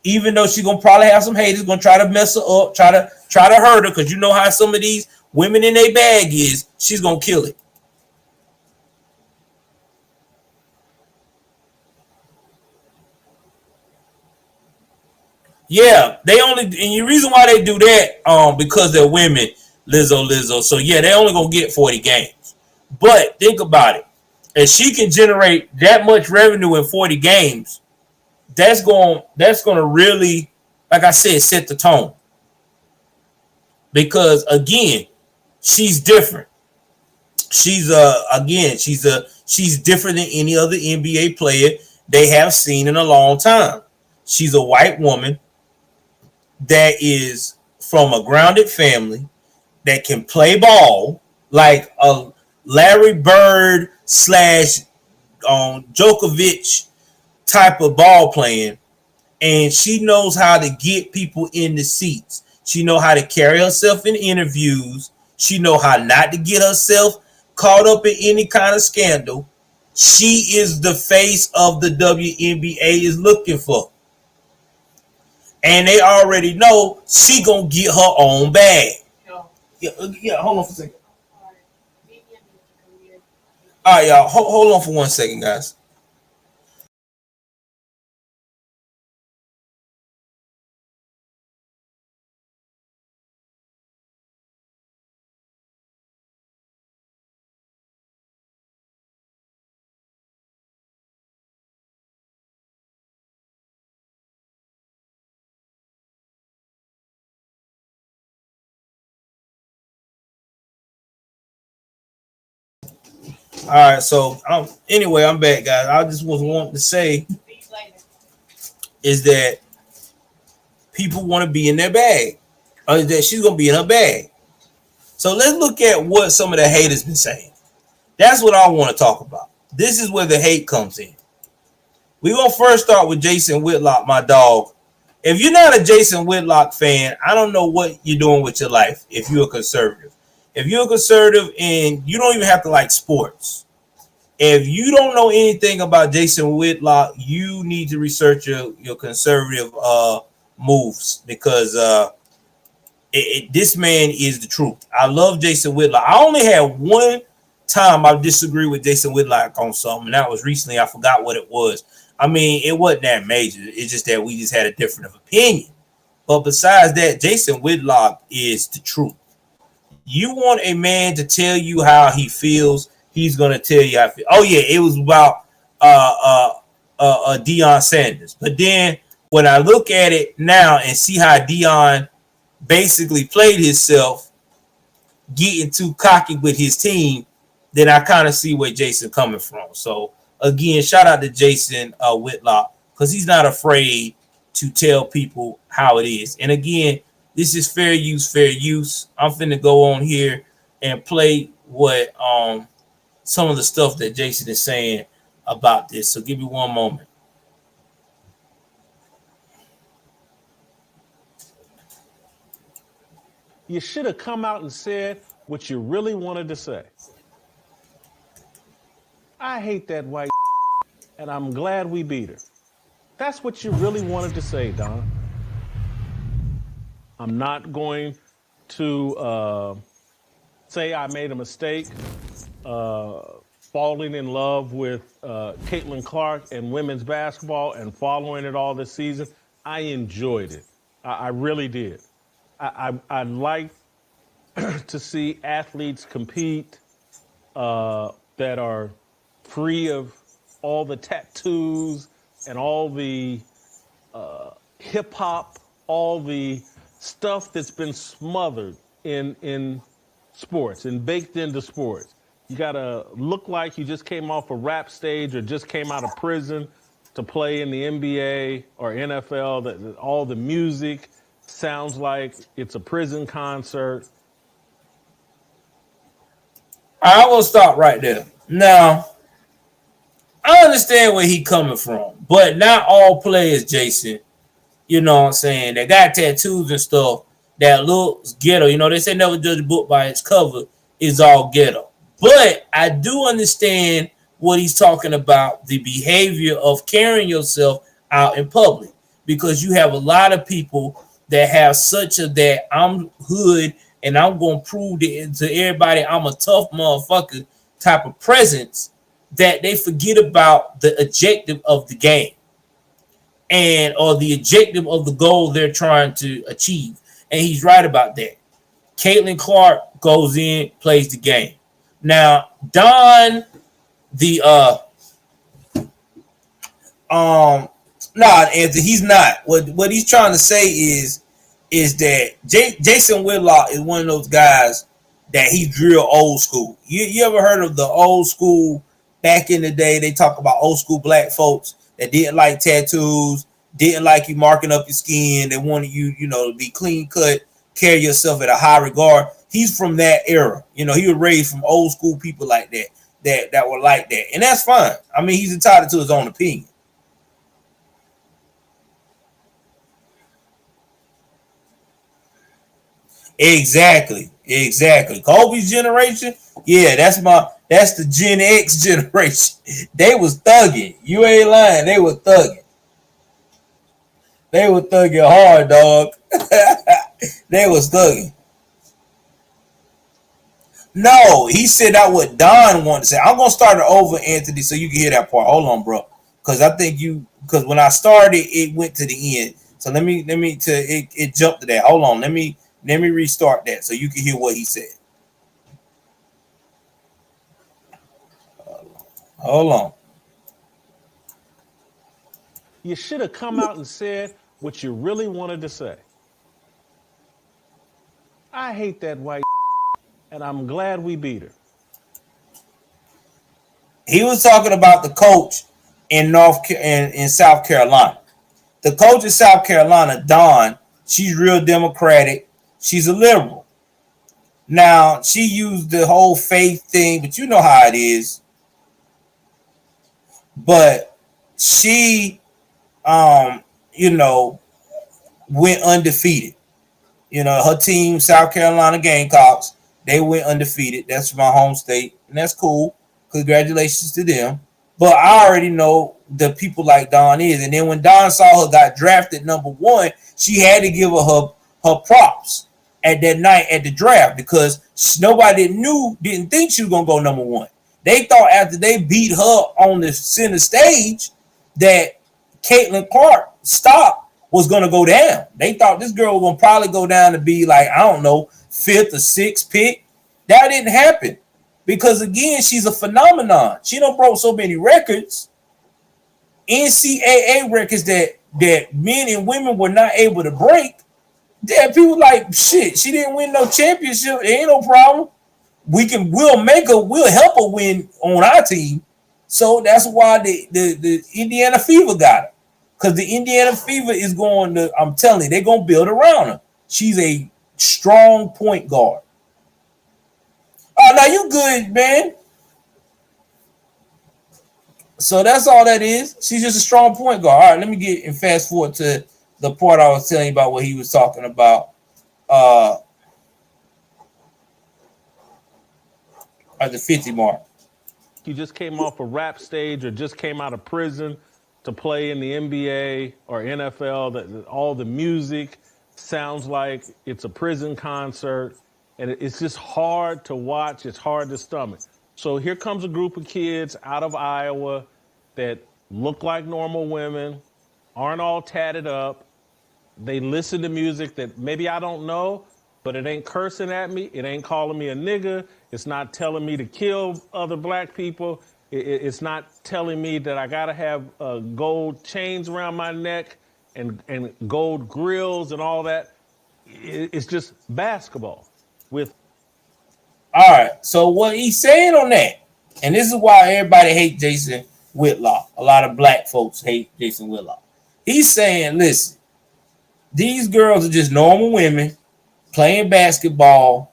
Speaker 1: even though she's gonna probably have some haters gonna try to mess her up, try to hurt her, because you know how some of these women in their bag is, she's gonna kill it. Yeah, they only, and the reason why they do that, because they're women, Lizzo. So yeah, they only gonna get 40 games. But think about it. If she can generate that much revenue in 40 games, that's gonna really, like I said, set the tone. Because again, she's different. She's different than any other NBA player they have seen in a long time. She's a white woman that is from a grounded family that can play ball like a Larry Bird slash Djokovic type of ball playing, and she knows how to get people in the seats. She know how to carry herself in interviews. She know how not to get herself caught up in any kind of scandal. She is the face of the WNBA is looking for, and they already know she gonna get her own bag. Yeah. Hold on for a second. All right, y'all. Hold on for 1 second, guys. All right. So anyway, I'm back, guys. I just was wanting to say is that people want to be in their bag, or that she's gonna be in her bag. So let's look at what some of the haters been saying. That's what I want to talk about. This is where the hate comes in. We're gonna first start with Jason Whitlock, my dog. If you're not a Jason Whitlock fan, I don't know what you're doing with your life if you're a conservative. If you're a conservative and you don't even have to like sports, if you don't know anything about Jason Whitlock, you need to research your conservative moves, because this man is the truth. I love Jason Whitlock. I only had one time I disagree with Jason Whitlock on something, and that was recently. I forgot what it was. I mean, it wasn't that major. It's just that we just had a different of opinion. But besides that, Jason Whitlock is the truth. You want a man to tell you how he feels, he's gonna tell you how I feel. Oh yeah, it was about Deion Sanders. But then when I look at it now and see how Deion basically played himself, getting too cocky with his team, then I kind of see where Jason coming from. So again, shout out to Jason Whitlock, because he's not afraid to tell people how it is. And again, this is fair use, fair use. I'm finna go on here and play what some of the stuff that Jason is saying about this. So give me one moment.
Speaker 2: You should have come out and said what you really wanted to say. I hate that white and I'm glad we beat her. That's what you really wanted to say, Don. I'm not going to say I made a mistake falling in love with Caitlin Clark and women's basketball and following it all this season. I enjoyed it. I really did. I like to see athletes compete that are free of all the tattoos and all the hip hop, all the stuff that's been smothered in sports and baked into sports. You got to look like you just came off a rap stage or just came out of prison to play in the NBA or NFL. That all the music sounds like it's a prison concert.
Speaker 1: I will stop right there. Now, I understand where he coming from, but not all players, Jason, you know what I'm saying, that got tattoos and stuff that looks ghetto. You know, they say never judge a book by its cover, is all ghetto. But I do understand what he's talking about, the behavior of carrying yourself out in public. Because you have a lot of people that have such a that I'm hood and I'm gonna prove to everybody I'm a tough motherfucker type of presence, that they forget about the objective of the game. and or the objective of the goal they're trying to achieve. And he's right about that. Caitlin Clark goes in, plays the game. Now, Don, the nah, Anthony, he's not. What he's trying to say is that Jason Whitlock is one of those guys that he's real old school. You ever heard of the old school back in the day? They talk about old school black folks that didn't like tattoos, didn't like you marking up your skin. They wanted you, to be clean cut, carry yourself at a high regard. He's from that era. He was raised from old school people like that, that were like that. And that's fine. I mean, he's entitled to his own opinion. Exactly. Kobe's generation, yeah, that's the Gen X generation. They was thugging. You ain't lying. They were thugging. They were thugging hard, dog. They was thugging. No, he said that what Don wanted to say. I'm gonna start it over, Anthony, so you can hear that part. Hold on, bro. Because when I started, it went to the end. So it jumped to that. Hold on. Let me restart that so you can hear what he said. Hold on.
Speaker 2: You should have come out and said what you really wanted to say. I hate that white, and I'm glad we beat her.
Speaker 1: He was talking about the coach in South Carolina. The coach in South Carolina, Dawn, she's real democratic. She's a liberal. Now, she used the whole faith thing, but you know how it is. But she, you know, went undefeated. Her team, South Carolina Gamecocks, they went undefeated. That's my home state, and that's cool. Congratulations to them. But I already know the people like Dawn is. And then when Dawn saw her got drafted number one, she had to give her props at that night at the draft because nobody didn't think she was going to go number one. They thought after they beat her on the center stage that Caitlin Clark stock was going to go down. They thought this girl was going to probably go down to be like, I don't know, fifth or sixth pick. That didn't happen. Because again, she's a phenomenon. She done broke so many records, NCAA records that men and women were not able to break. That people like shit. She didn't win no championship. It ain't no problem. We'll help her win on our team. So that's why the Indiana Fever got her. Because the Indiana Fever is going to, I'm telling you, they're gonna build around her. She's a strong point guard. Oh, now you good, man. So that's all that is. She's just a strong point guard. All right, let me get and fast forward to the part I was telling you about what he was talking about. At the 50 mark.
Speaker 2: You just came off a rap stage or just came out of prison to play in the NBA or NFL. That all the music sounds like it's a prison concert. And it's just hard to watch. It's hard to stomach. So here comes a group of kids out of Iowa that look like normal women, aren't all tatted up. They listen to music that maybe I don't know, but it ain't cursing at me. It ain't calling me a nigga. It's not telling me to kill other black people. It's not telling me that I got to have gold chains around my neck and gold grills and all that. It's just basketball.
Speaker 1: All right, so what he's saying on that, and this is why everybody hates Jason Whitlock. A lot of black folks hate Jason Whitlock. He's saying, listen, these girls are just normal women playing basketball.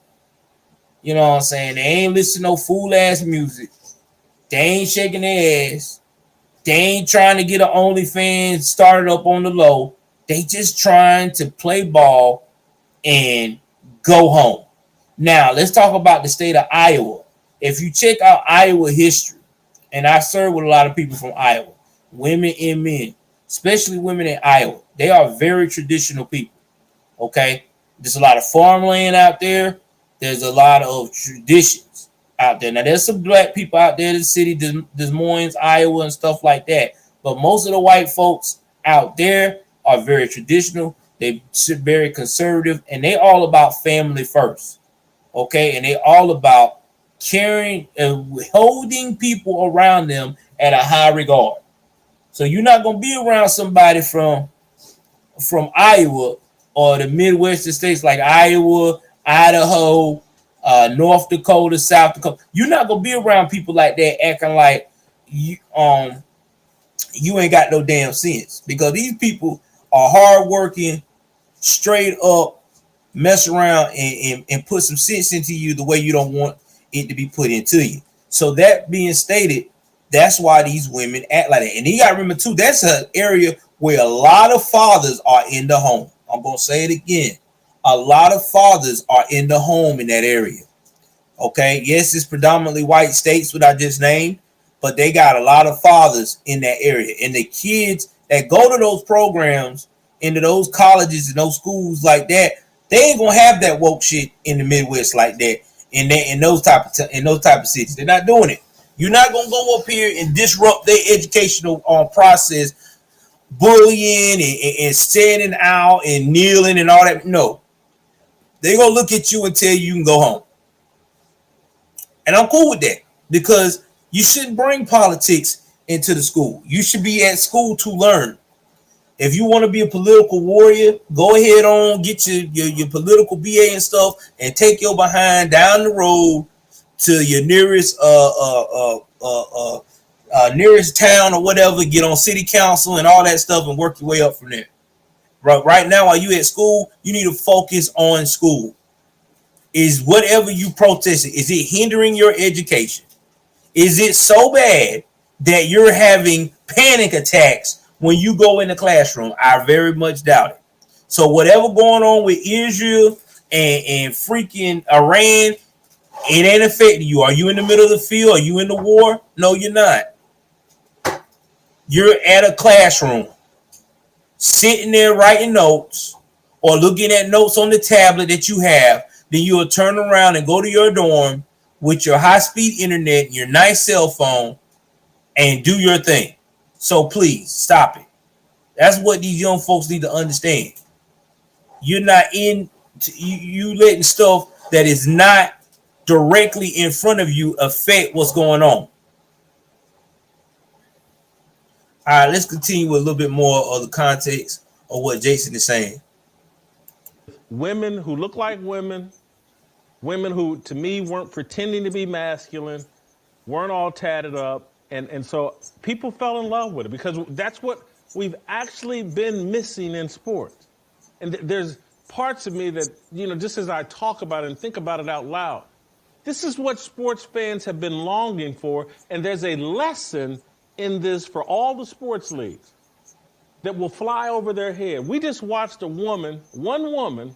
Speaker 1: You know what I'm saying? They ain't listening to no fool ass music. They ain't shaking their ass. They ain't trying to get an OnlyFans started up on the low. They just trying to play ball and go home. Now, let's talk about the state of Iowa. If you check out Iowa history, and I serve with a lot of people from Iowa, women and men, especially women in Iowa, they are very traditional people, okay? There's a lot of farmland out there. There's a lot of traditions out there. Now, there's some black people out there in the city, Des Moines, Iowa, and stuff like that. But most of the white folks out there are very traditional. They very conservative, and they all about family first. Okay, and they all about caring and holding people around them at a high regard. So you're not gonna be around somebody from Iowa or the Midwestern states like Iowa, Idaho, North Dakota, South Dakota. You're not gonna be around people like that acting like you ain't got no damn sense, because these people are hardworking, straight up, mess around and put some sense into you the way you don't want it to be put into you. So that being stated, that's why these women act like that. And you gotta remember too, that's an area where a lot of fathers are in the home. I'm gonna say it again. A lot of fathers are in the home in that area. Okay, yes, it's predominantly white states, what I just named, but they got a lot of fathers in that area. And the kids that go to those programs, into those colleges and those schools like that, they ain't gonna have that woke shit in the Midwest like that. In those type of cities, they're not doing it. You're not gonna go up here and disrupt their educational process, bullying and standing out and kneeling and all that. No, they're gonna look at you and tell you can go home. And I'm cool with that, because you shouldn't bring politics into the school. You should be at school to learn. If you want to be a political warrior, go ahead on, get your political BA and stuff, and take your behind down the road to your nearest town or whatever. Get on city council and all that stuff, and work your way up from there. Right now, while you at school, you need to focus on school. Is whatever you protesting, is it hindering your education? Is it so bad that you're having panic attacks when you go in the classroom? I very much doubt it. So whatever going on with Israel and freaking Iran, it ain't affecting you. Are you in the middle of the field? Are you in the war? No, you're not. You're at a classroom, sitting there writing notes or looking at notes on the tablet that you have. Then you'll turn around and go to your dorm with your high-speed internet and your nice cell phone and do your thing. So please stop it. That's what these young folks need to understand. You're not you letting stuff that is not directly in front of you affect what's going on. All right, let's continue with a little bit more of the context of what Jason is saying.
Speaker 2: Women who look like women who, to me, weren't pretending to be masculine, weren't all tatted up. And so people fell in love with it, because that's what we've actually been missing in sports. And there's parts of me that, just as I talk about it and think about it out loud, this is what sports fans have been longing for. And there's a lesson in this for all the sports leagues that will fly over their head. We just watched one woman,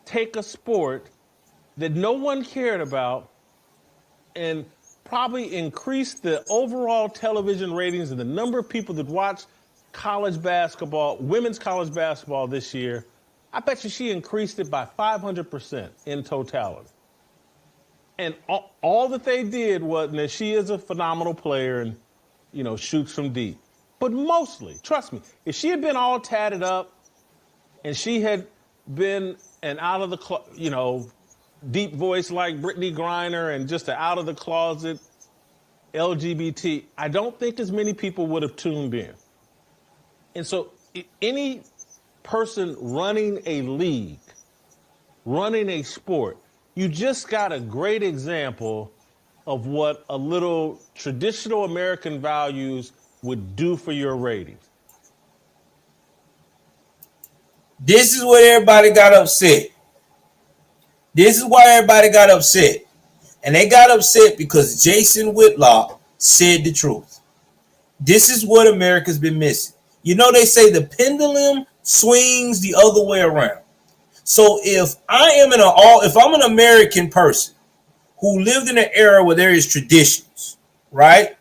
Speaker 2: take a sport that no one cared about and probably increased the overall television ratings and the number of people that watch college basketball, women's college basketball this year. I bet you she increased it by 500% in totality. And all that they did was, and she is a phenomenal player and, shoots from deep. But mostly, trust me, if she had been all tatted up and she had been an out of the, deep voice like Brittany Griner and just an out of the closet LGBT, I don't think as many people would have tuned in. And so any person running a league, running a sport, you just got a great example of what a little traditional American values would do for your ratings.
Speaker 1: This is what everybody got upset. This is why everybody got upset. And they got upset because Jason Whitlock said the truth. This is what America's been missing. They say the pendulum swings the other way around. So if I'm an American person who lived in an era where there is traditions, right?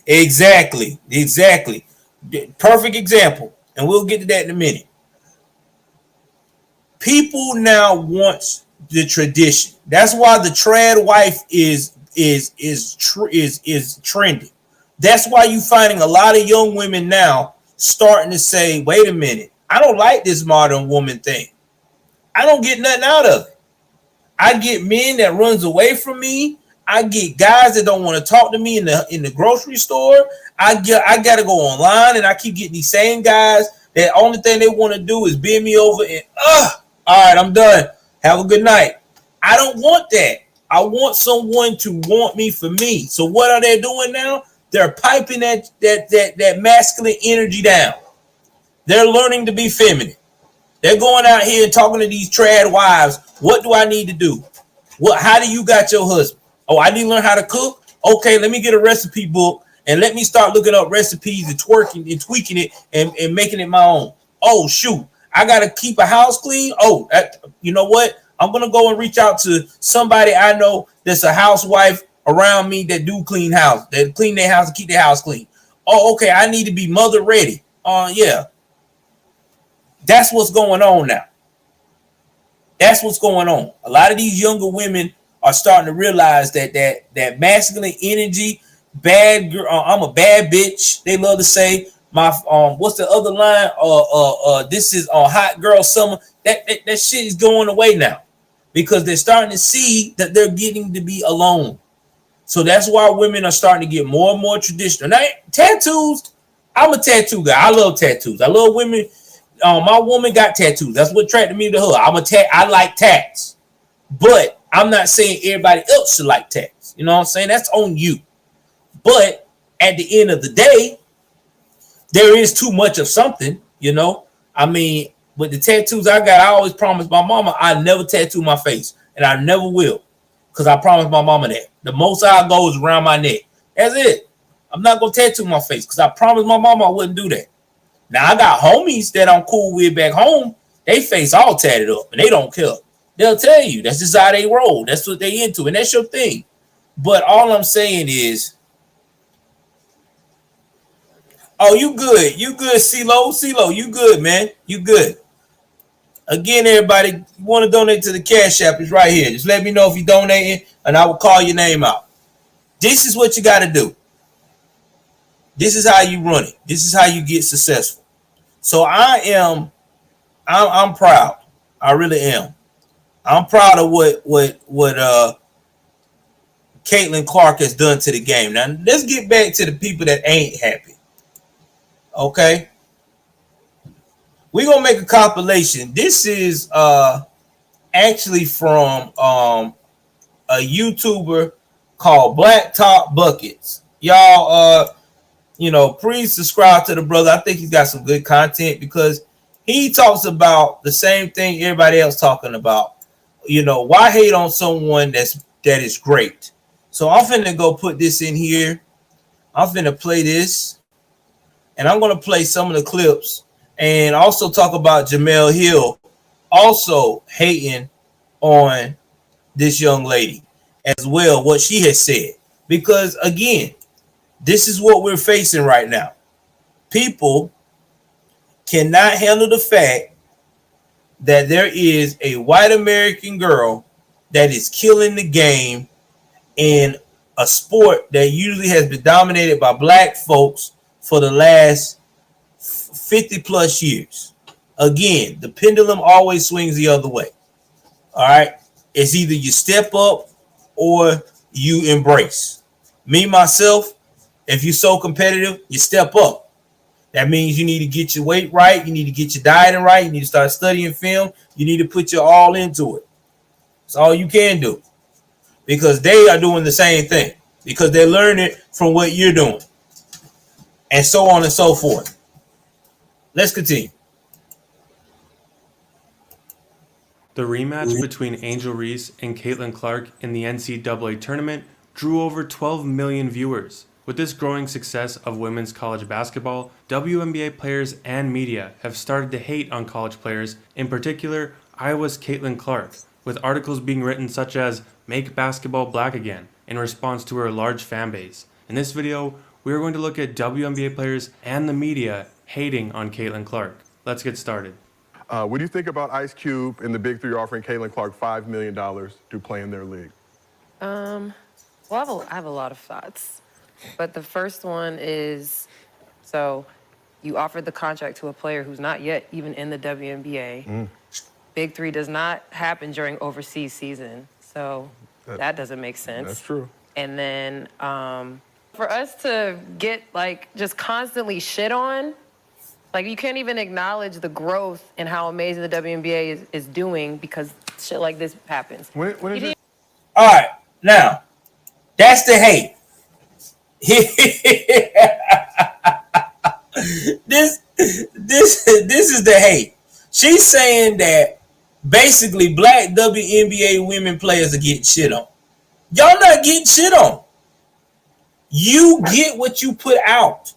Speaker 1: Exactly. Perfect example. And we'll get to that in a minute. People now want the tradition. That's why the trad wife is trending. That's why you finding a lot of young women now starting to say, wait a minute, I don't like this modern woman thing. I don't get nothing out of it. I get men that runs away from me. I get guys that don't want to talk to me in the grocery store. I gotta go online and I keep getting these same guys that only thing they want to do is bend me over and all right, I'm done. Have a good night. I don't want that. I want someone to want me for me. So what are they doing now? They're piping that masculine energy down. They're learning to be feminine. They're going out here and talking to these trad wives. What do I need to do? What? How do you got your husband? Oh, I need to learn how to cook. Okay, let me get a recipe book and let me start looking up recipes and twerking and tweaking it and making it my own. Oh shoot, I gotta keep a house clean. Oh, you know what? I'm gonna go and reach out to somebody I know that's a housewife around me that do clean house, that clean their house and keep their house clean. Oh, okay, I need to be mother ready. Yeah, that's what's going on now. That's what's going on. A lot of these younger women are starting to realize that masculine energy, bad girl. I'm a bad bitch. They love to say my what's the other line? This is hot girl summer. That shit is going away now because they're starting to see that they're getting to be alone. So that's why women are starting to get more and more traditional. Now, tattoos. I'm a tattoo guy. I love tattoos. I love women. My woman got tattoos. That's what attracted me to her. I like tats, but I'm not saying everybody else should like tats. You know what I'm saying? That's on you. But at the end of the day, there is too much of something. You know, I mean, with the tattoos I got, I always promised my mama I never tattoo my face, and I never will, because I promised my mama that. The most I'll go is around my neck. That's it. I'm not gonna tattoo my face because I promised my mama I wouldn't do that. Now I got homies that I'm cool with back home. They face all tatted up and they don't care. They'll tell you that's just how they roll. That's what they into, and that's your thing. But all I'm saying is, oh, you good. You good, CeeLo. CeeLo, you good, man. You good. Again, everybody, you want to donate to the Cash App, it's right here. Just let me know if you're donating, and I will call your name out. This is what you got to do. This is how you run it. This is how you get successful. So I'm proud. I really am. I'm proud of what Caitlin Clark has done to the game. Now let's get back to the people that ain't happy. Okay, we're gonna make a compilation. This is actually from a YouTuber called Black Top Buckets. Y'all please subscribe to the brother. I think he's got some good content because he talks about the same thing everybody else talking about. Why hate on someone that is great? So I'm finna go put this in here. I'm finna play this, and I'm gonna play some of the clips and also talk about Jamel Hill also hating on this young lady as well, what she has said. Because again, this is what we're facing right now. People cannot handle the fact that there is a white American girl that is killing the game in a sport that usually has been dominated by black folks for the last 50 plus years. Again, the pendulum always swings the other way. All right. It's either you step up or you embrace. Me, myself, if you're so competitive, you step up. That means you need to get your weight right. You need to get your dieting right. You need to start studying film. You need to put your all into it. That's all you can do. Because they are doing the same thing. Because they're learning from what you're doing. And so on and so forth. Let's continue.
Speaker 3: The rematch between Angel Reese and Caitlin Clark in the NCAA tournament drew over 12 million viewers. With this growing success of women's college basketball, WNBA players and media have started to hate on college players, in particular Iowa's Caitlin Clark, with articles being written such as "Make Basketball Black Again" in response to her large fan base. In this video, we are going to look at WNBA players and the media hating on Caitlin Clark. Let's get started.
Speaker 4: What do you think about Ice Cube and the Big Three offering Caitlin Clark $5 million to play in their league?
Speaker 5: Well, I have a lot of thoughts. But the first one is, so you offered the contract to a player who's not yet even in the WNBA. Big three does not happen during overseas season. So that doesn't make sense.
Speaker 4: That's true.
Speaker 5: And then for us to get like just constantly shit on, like you can't even acknowledge the growth and how amazing the WNBA is doing because shit like this happens.
Speaker 4: When is it?
Speaker 1: All right, now that's the hate. this is the hate. She's saying that basically black WNBA women players are getting shit on. Y'all not getting shit on. You get what you put out.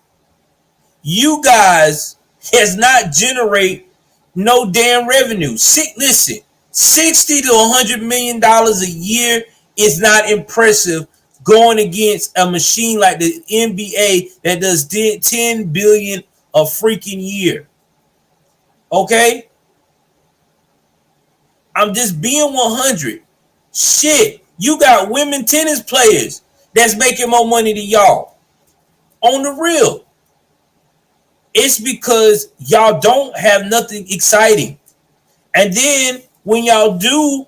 Speaker 1: You guys has not generate no damn revenue. Listen, $60 to $100 million a year is not impressive going against a machine like the NBA that does 10 billion a freaking year. Okay? I'm just being 100. Shit, you got women tennis players that's making more money than y'all. On the real. It's because y'all don't have nothing exciting. And then when y'all do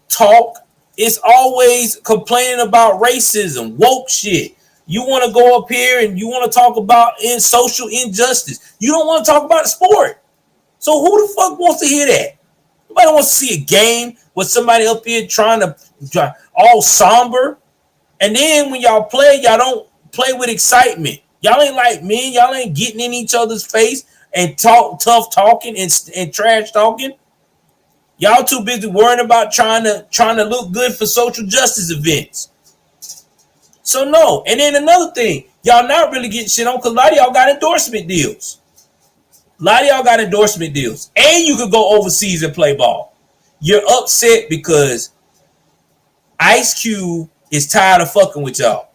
Speaker 1: talk, it's always complaining about racism, woke shit. You want to go up here and you want to talk about social injustice. You don't want to talk about the sport. So who the fuck wants to hear that? Nobody wants to see a game with somebody up here trying to all somber. And then when y'all play, y'all don't play with excitement. Y'all ain't like men. Y'all ain't getting in each other's face and talk tough talking and trash talking. Y'all too busy worrying about trying to look good for social justice events. So no. And then another thing, y'all not really getting shit on because a lot of y'all got endorsement deals. A lot of y'all got endorsement deals. And you could go overseas and play ball. You're upset because Ice Cube is tired of fucking with y'all.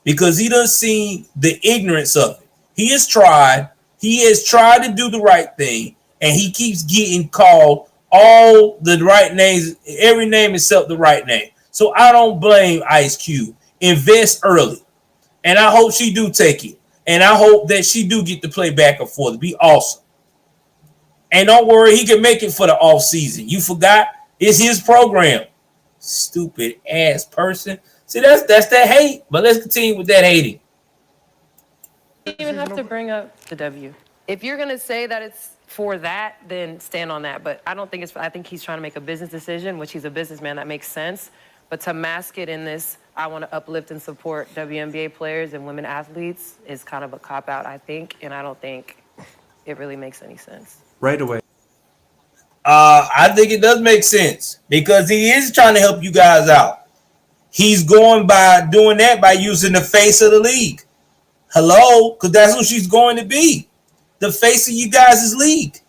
Speaker 1: Because he done seen the ignorance of it. He has tried to do the right thing, and he keeps getting called all the right names, every name except the right name. So I don't blame Ice Cube. Invest early. And I hope she do take it. And I hope that she do get to play back and forth. It'd be awesome. And don't worry, he can make it for the off season. You forgot? It's his program. Stupid ass person. See, that's that hate. But let's continue with that hating.
Speaker 5: You don't even have to bring up the W. If you're going to say that it's for that, then stand on that. But I don't think it's, I think he's trying to make a business decision, which he's a businessman. That makes sense. But to mask it in this, I want to uplift and support WNBA players and women athletes is kind of a cop-out, I think. And I don't think it really makes any sense.
Speaker 3: Right away.
Speaker 1: I think it does make sense because he is trying to help you guys out. He's going by doing that by using the face of the league. Hello? Because that's who she's going to be. The face of you guys' league.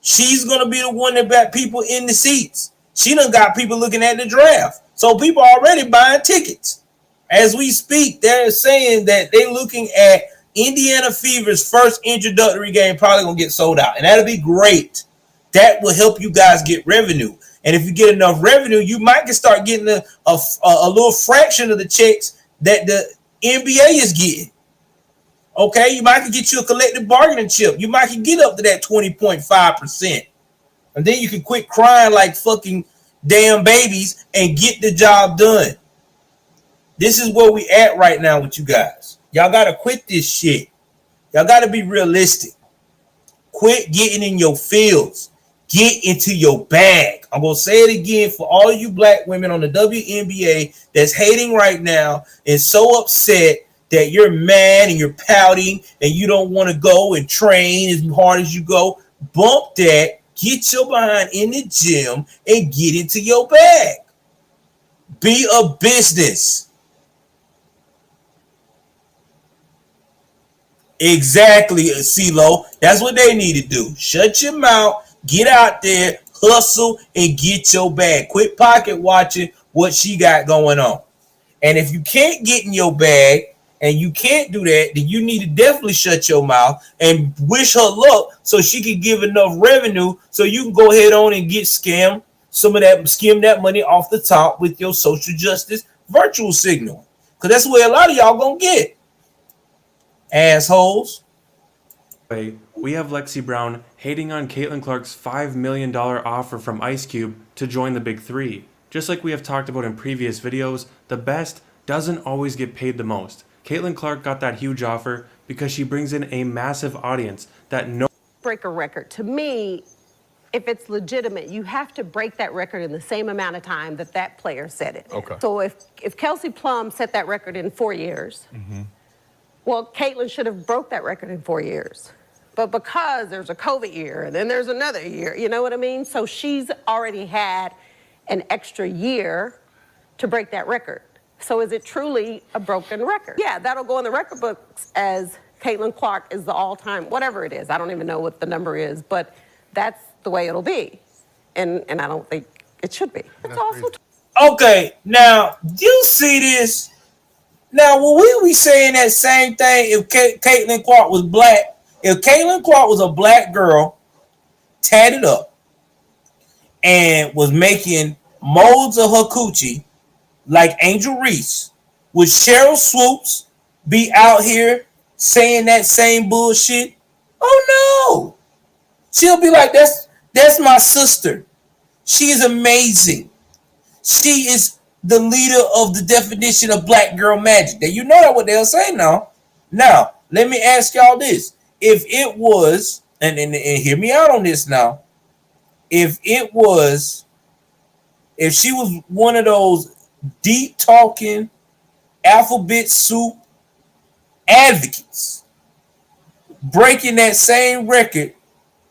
Speaker 1: She's going to be the one that got people in the seats. She done got people looking at the draft. So people are already buying tickets. As we speak, they're saying that they're looking at Indiana Fever's first introductory game probably going to get sold out. And that'll be great. That will help you guys get revenue. And if you get enough revenue, you might can start getting a little fraction of the checks that the NBA is getting. Okay, you might can get you a collective bargaining chip. You might can get up to that 20.5%. And then you can quit crying like fucking damn babies and get the job done. This is where we at right now with you guys. Y'all got to quit this shit. Y'all got to be realistic. Quit getting in your fields. Get into your bag. I'm going to say it again for all of you black women on the WNBA that's hating right now and so upset that you're mad and you're pouting and you don't want to go and train as hard as you go. Bump that. Get your behind in the gym and get into your bag. Be a business. Exactly, CeeLo. That's what they need to do. Shut your mouth. Get out there, hustle, and get your bag. Quit pocket watching what she got going on. And if you can't get in your bag and you can't do that, then you need to definitely shut your mouth and wish her luck so she can give enough revenue so you can go ahead on and get skim that money off the top with your social justice virtual signal. Because that's where a lot of y'all gonna get. Assholes.
Speaker 3: We have Lexi Brown hating on Caitlin Clark's $5 million offer from Ice Cube to join the Big Three. Just like we have talked about in previous videos, the best doesn't always get paid the most. Caitlin Clark got that huge offer because she brings in a massive audience that
Speaker 6: break a record. To me, if it's legitimate, you have to break that record in the same amount of time that that player set it.
Speaker 4: Okay.
Speaker 6: So if Kelsey Plum set that record in 4 years, well, Caitlin should have broke that record in 4 years. But because there's a COVID year and then there's another year, you know what I mean? So she's already had an extra year to break that record. So is it truly a broken record? Yeah, that'll go in the record books as Caitlin Clark is the all-time, whatever it is. I don't even know what the number is, but that's the way it'll be. And I don't think it should be. It's also
Speaker 1: Okay, now, do you see this? Now, will we be saying that same thing if Caitlin Clark was black? If Caitlin Clark was a black girl, tatted up, and was making molds of her coochie like Angel Reese, would Cheryl Swoops be out here saying that same bullshit? Oh no. She'll be like, that's my sister. She is amazing. She is the leader of the definition of black girl magic. Now, you know that what they'll say now. Now, let me ask y'all this. If it was, and hear me out on this now. If she was one of those deep talking alphabet soup advocates breaking that same record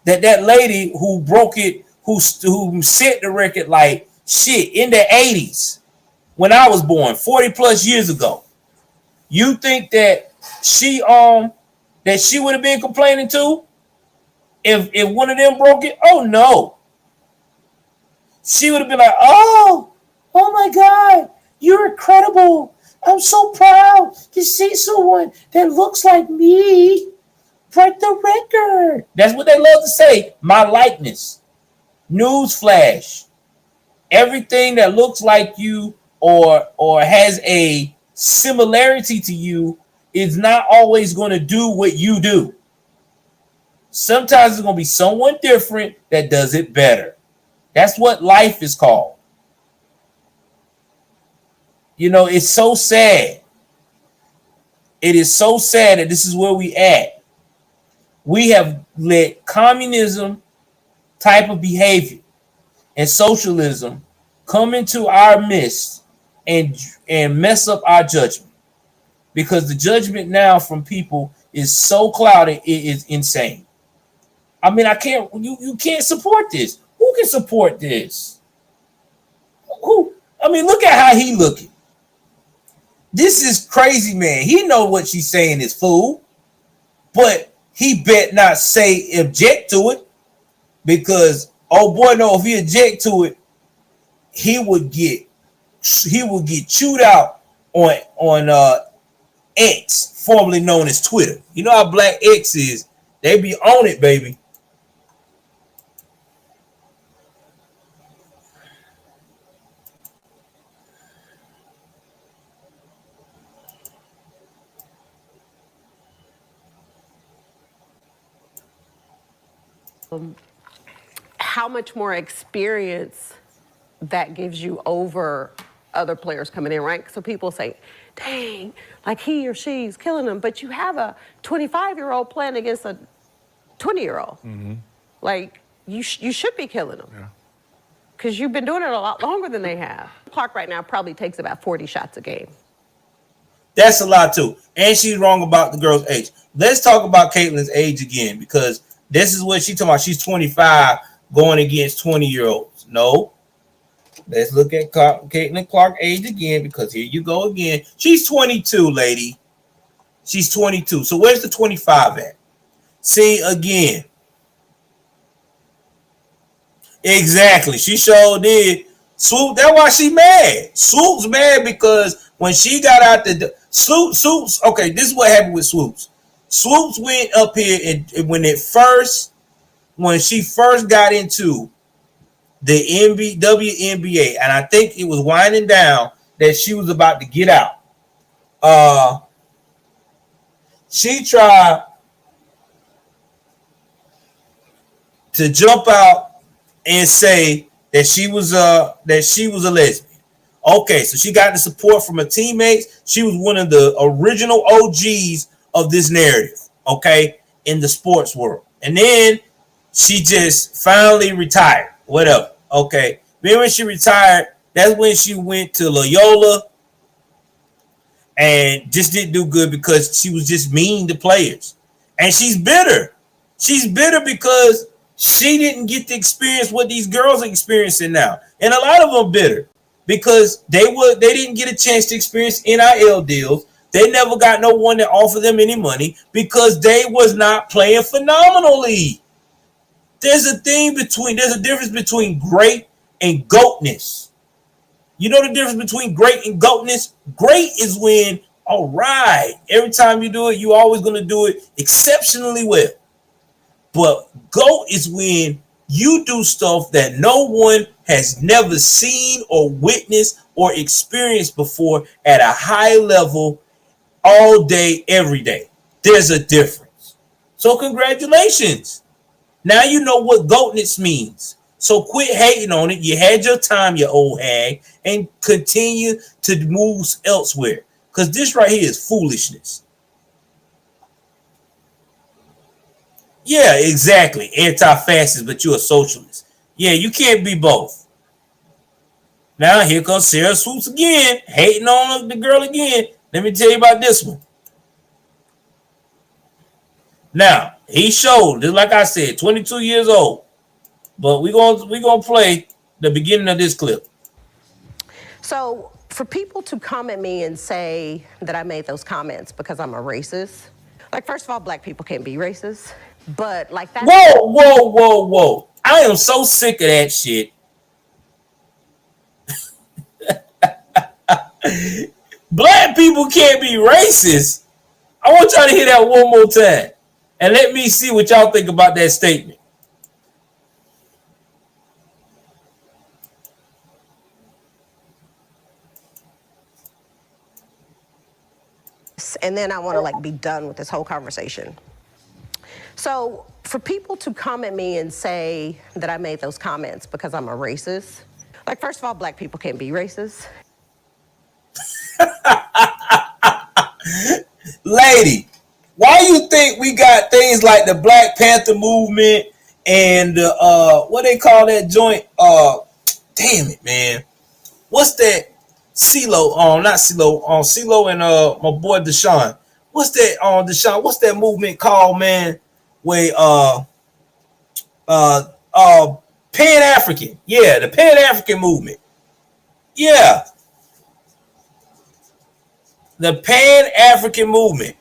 Speaker 1: that lady who broke it, who set the record like shit in the 80s when I was born 40 plus years ago, you think that she would have been complaining too if one of them broke it? Oh no. She would have been like, oh my God, you're incredible. I'm so proud to see someone that looks like me break the record. That's what they love to say. My likeness. Newsflash. Everything that looks like you or has a similarity to you is not always going to do what you do. Sometimes it's going to be someone different that does it better. That's what life is called. You know, it's so sad. It is so sad that this is where we at. We have let communism type of behavior and socialism come into our midst and mess up our judgment. Because the judgment now from people is so clouded, it is insane. I mean, you can't support this. Who can support this? Who? I mean, look at how he looking. This is crazy, man. He know what she's saying is fool, but he bet not say object to it, because oh boy, no, if he object to it, he would get chewed out on X, formerly known as Twitter. You know how Black X is. They be on it, baby.
Speaker 6: how much more experience that gives you over other players coming in, right? So people say, dang, like he or she's killing them. But you have a 25-year-old playing against a 20-year-old. Mm-hmm. Like, you should be killing them. Yeah. Because you've been doing it a lot longer than they have. Clark right now probably takes about 40 shots a game.
Speaker 1: That's a lot too. And she's wrong about the girl's age. Let's talk about Caitlin's age again, because this is what she's talking about. She's 25 going against 20-year-olds. No. Let's look at Caitlin Clark's age again, because here you go again. She's 22, lady. She's 22. So where's the 25 at? See, again. Exactly. She sure did. Swoop, that's why she mad. Swoop's mad because when she got out the Swoops, okay, this is what happened with Swoops. Swoops went up here and when she first got into the WNBA, and I think it was winding down that she was about to get out. uh, she tried to jump out and say that she was a lesbian. Okay, so she got the support from her teammates. She was one of the original OGs of this narrative, okay, in the sports world. And then she just finally retired, whatever, okay. Then when she retired, that's when she went to Loyola and just didn't do good because she was just mean to players. And she's bitter. She's bitter because she didn't get to experience what these girls are experiencing now. And a lot of them bitter because they didn't get a chance to experience NIL deals. They never got no one that offered them any money because they was not playing phenomenally. There's a difference between great and goatness. You know the difference between great and goatness? Great is when, all right, every time you do it, you're always going to do it exceptionally well. But GOAT is when you do stuff that no one has never seen or witnessed or experienced before at a high level all day, every day. There's a difference. So congratulations. Now you know what GOATness means. So quit hating on it. You had your time, you old hag, and continue to move elsewhere. Because this right here is foolishness. Yeah, exactly. Anti-fascist, but you're a socialist. Yeah, you can't be both. Now here comes Sarah Swoops again, hating on the girl again. Let me tell you about this one. Now, he showed, just like I said, 22 years old. But we're gonna play the beginning of this clip.
Speaker 6: So for people to come at me and say that I made those comments because I'm a racist, like, first of all, black people can't be racist, but like that.
Speaker 1: Whoa. I am so sick of that shit. Black people can't be racist. I want y'all to hear that one more time. And let me see what y'all think about that statement.
Speaker 6: And then I want to like be done with this whole conversation. So for people to come at me and say that I made those comments because I'm a racist, like, first of all, black people can't be racist.
Speaker 1: Lady, why you think we got things like the Black Panther movement and what they call that joint? Damn it, man. What's that? CeeLo, not CeeLo, CeeLo and my boy Deshaun. What's that Deshaun? What's that movement called, man? Where Pan-African. Yeah, the Pan-African movement. Yeah. The Pan-African movement.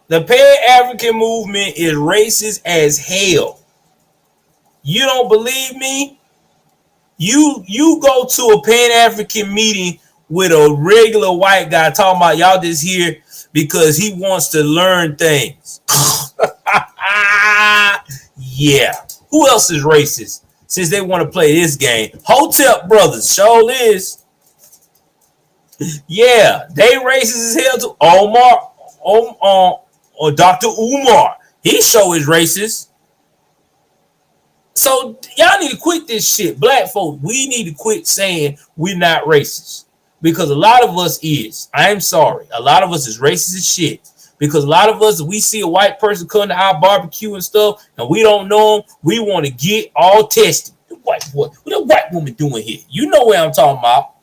Speaker 1: The Pan-African movement is racist as hell. You don't believe me? You go to a Pan-African meeting with a regular white guy talking about y'all just here because he wants to learn things. Yeah. Who else is racist since they want to play this game? Hotep Brothers, sure is. Yeah, they racist as hell too. Omar, or Dr. Umar, he sure is racist. So y'all need to quit this shit. Black folks, we need to quit saying we're not racist. Because a lot of us is. I'm sorry. A lot of us is racist as shit. Because a lot of us, if we see a white person come to our barbecue and stuff, and we don't know them, we want to get all tested. What that white woman doing here? You know what I'm talking about.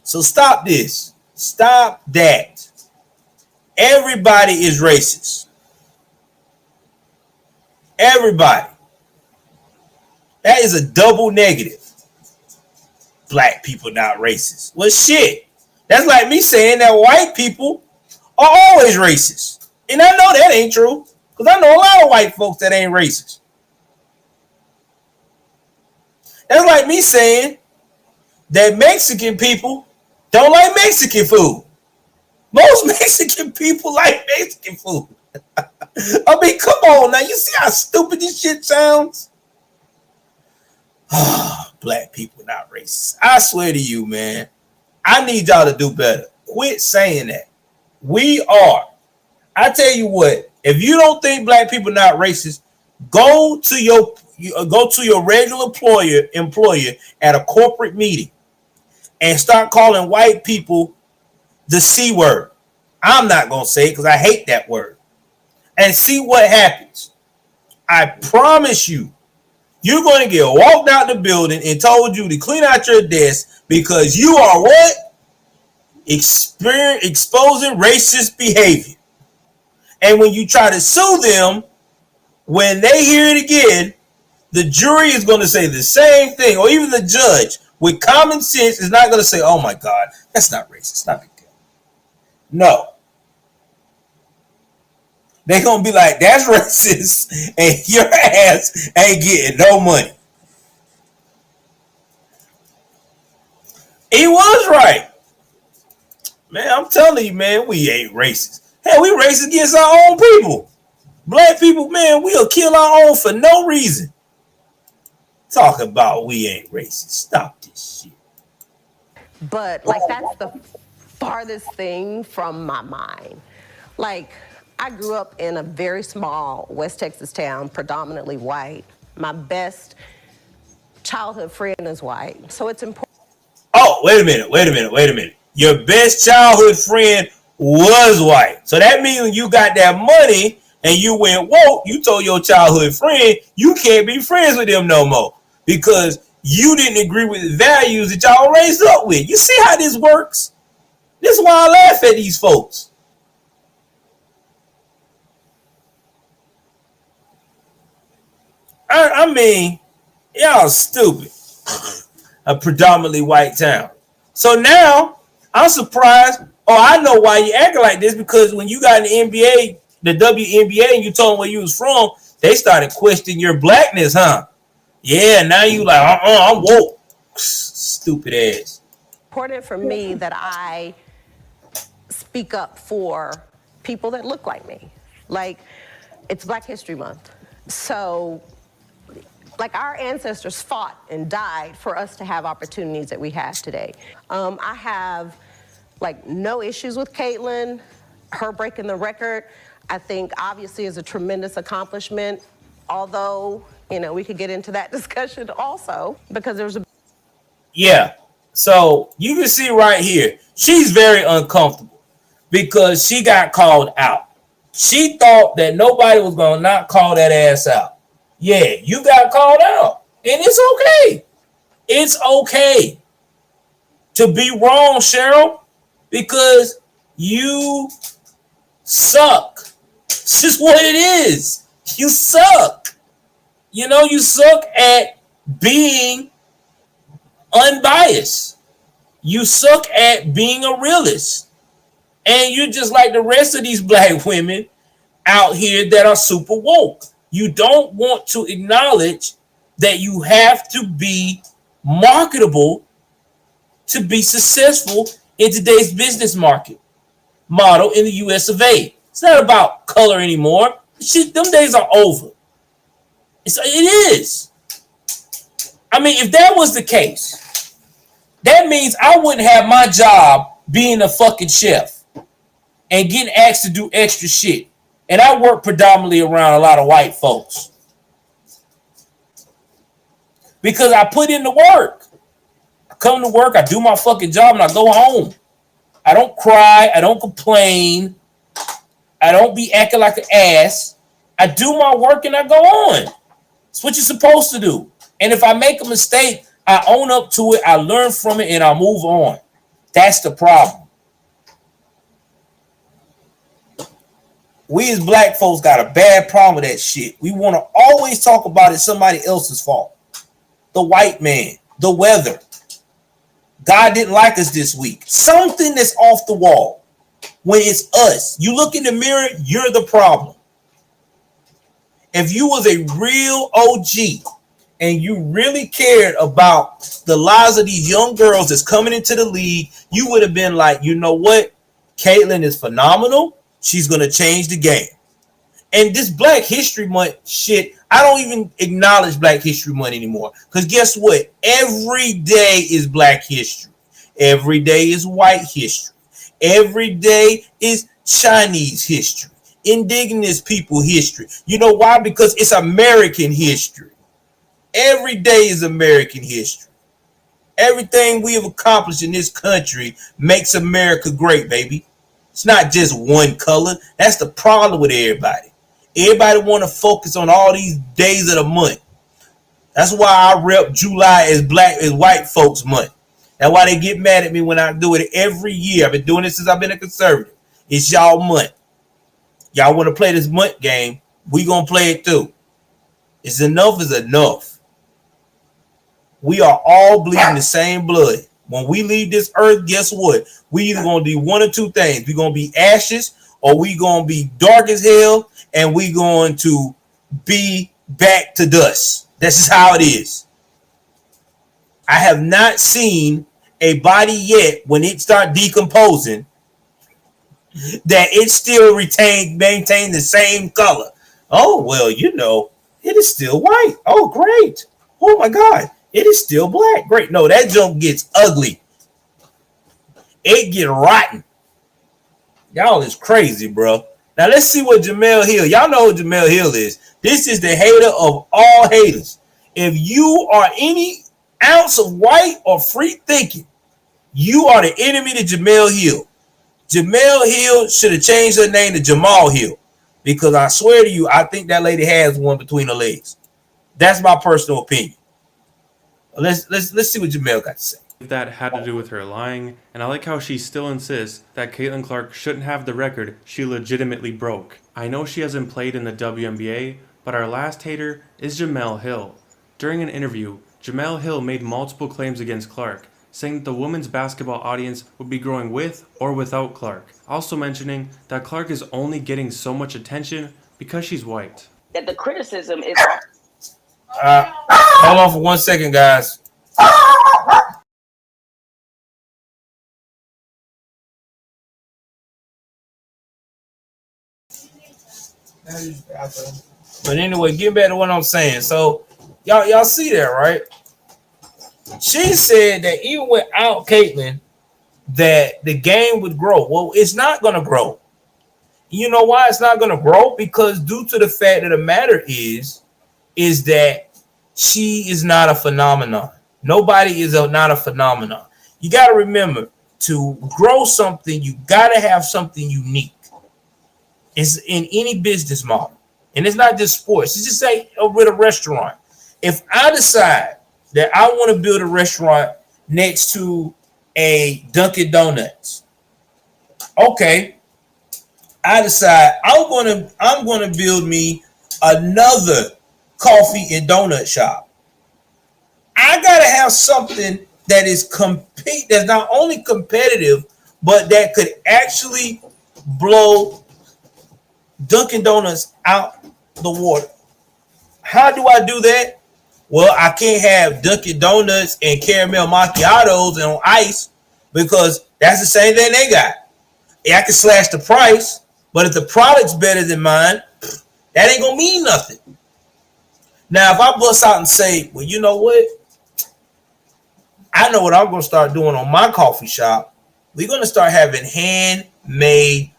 Speaker 1: So stop this. Stop that. Everybody is racist. Everybody. That is a double negative. Black people not racist. Well, shit. That's like me saying that white people are always racist. And I know that ain't true. Because I know a lot of white folks that ain't racist. That's like me saying that Mexican people don't like Mexican food. Most Mexican people like Mexican food. I mean, come on now. You see how stupid this shit sounds? black people not racist. I swear to you, man. I need y'all to do better. Quit saying that. We are. I tell you what, if you don't think black people not racist, go to your regular employer at a corporate meeting and start calling white people the C word. I'm not going to say it because I hate that word. And see what happens. I promise you, you're going to get walked out the building and told you to clean out your desk because you are what? Exposing racist behavior. And when you try to sue them, when they hear it again, the jury is going to say the same thing, or even the judge with common sense is not going to say, oh my God, that's not racist, not a big deal. No. They're going to be like, that's racist, and your ass ain't getting no money. He was right. Man, I'm telling you, man, we ain't racist. Hell, we racist against our own people. Black people, man, we'll kill our own for no reason. Talk about we ain't racist. Stop this shit.
Speaker 6: But like that's the farthest thing from my mind. Like I grew up in a very small West Texas town, predominantly white. My best childhood friend is white. So it's important.
Speaker 1: Oh, wait a minute. Your best childhood friend was white. So that means when you got that money and you went woke, you told your childhood friend you can't be friends with them no more because you didn't agree with the values that y'all raised up with. You see how this works? This is why I laugh at these folks. I mean, y'all stupid. A predominantly white town. So now I'm surprised. Oh, I know why you acting like this, because when you got in the NBA, the WNBA, and you told them where you was from, they started questioning your blackness, huh? Yeah, now you like, I'm woke. Stupid ass.
Speaker 6: Important for me that I speak up for people that look like me. Like, it's Black History Month. So, like, our ancestors fought and died for us to have opportunities that we have today. I have, like, no issues with Caitlin. Her breaking the record, I think, obviously is a tremendous accomplishment. Although, you know, we could get into that discussion also, because there's a...
Speaker 1: Yeah. So, you can see right here, she's very uncomfortable because she got called out. She thought that nobody was going to not call that ass out. Yeah, you got called out. And it's okay. It's okay to be wrong, Cheryl, because you suck. It's just what it is. You suck. You know, you suck at being unbiased. You suck at being a realist. And you're just like the rest of these black women out here that are super woke. You don't want to acknowledge that you have to be marketable to be successful in today's business market model in the US of A. It's not about color anymore. Shit, them days are over. It is. I mean, if that was the case, that means I wouldn't have my job being a fucking chef and getting asked to do extra shit. And I work predominantly around a lot of white folks. Because I put in the work. I come to work, I do my fucking job, and I go home. I don't cry, I don't complain. I don't be acting like an ass. I do my work and I go on. It's what you're supposed to do. And if I make a mistake, I own up to it, I learn from it, and I move on. That's the problem. We as black folks got a bad problem with that shit. We want to always talk about it somebody else's fault. The white man, the weather. God didn't like us this week. Something that's off the wall. When it's us, you look in the mirror, you're the problem. If you was a real OG and you really cared about the lives of these young girls that's coming into the league, you would have been like, you know what? Caitlin is phenomenal. She's going to change the game. And this Black History Month shit, I don't even acknowledge Black History Month anymore. Because guess what? Every day is Black history. Every day is white history. Every day is Chinese history. Indigenous people history. You know why? Because it's American history. Every day is American history. Everything we have accomplished in this country makes America great, baby. It's not just one color. That's the problem with everybody. Everybody want to focus on all these days of the month. That's why I rep July as white folks month. That's why they get mad at me when I do it every year. I've been doing this since I've been a conservative. It's y'all month. Y'all want to play this month game, we gonna play it too. It's enough is enough. We are all bleeding the same blood. When we leave this earth, guess what? We either gonna do one or two things. We're gonna be ashes, or we gonna be dark as hell, and we going to be back to dust. That's just how it is. I have not seen a body yet when it start decomposing that it still maintain the same color. Oh, well, it is still white. Oh, great. Oh my God, it is still black. Great. No, that junk gets ugly. It get rotten. Y'all is crazy, bro. Now let's see what Jamel Hill. Y'all know who Jamel Hill is. This is the hater of all haters. If you are any ounce of white or free thinking, you are the enemy to Jamel Hill. Jamel Hill should have changed her name to Jamal Hill, because I swear to you, I think that lady has one between her legs. That's my personal opinion. Let's see what Jamel got to say.
Speaker 3: That had to do with her lying, and I like how she still insists that Caitlin Clark shouldn't have the record she legitimately broke. I know she hasn't played in the WNBA, but our last hater is Jamel Hill. During an interview, Jamel Hill made multiple claims against Clark, saying that the women's basketball audience would be growing with or without Clark, also mentioning that Clark is only getting so much attention because she's white.
Speaker 7: That the criticism is...
Speaker 1: Hold on for 1 second, guys. But anyway, getting back to what I'm saying. So y'all see that, right? She said that even without Caitlin, that the game would grow. Well, it's not going to grow. You know why it's not going to grow? Because due to the fact that the matter is that she is not a phenomenon. Nobody is not a phenomenon. You got to remember, to grow something, you got to have something unique. It's in any business model. And it's not just sports. It's just say with a restaurant. If I decide that I want to build a restaurant next to a Dunkin' Donuts, okay, I decide I'm gonna build me another coffee and donut shop. I gotta have something that is that's not only competitive, but that could actually blow Dunkin' Donuts out the water. How do I do that? Well, I can't have Dunkin' Donuts and caramel macchiatos and on ice, because that's the same thing they got. Yeah, I can slash the price, but if the product's better than mine, that ain't gonna mean nothing. Now, if I bust out and say, well, you know what? I know what I'm gonna start doing on my coffee shop. We're gonna start having handmade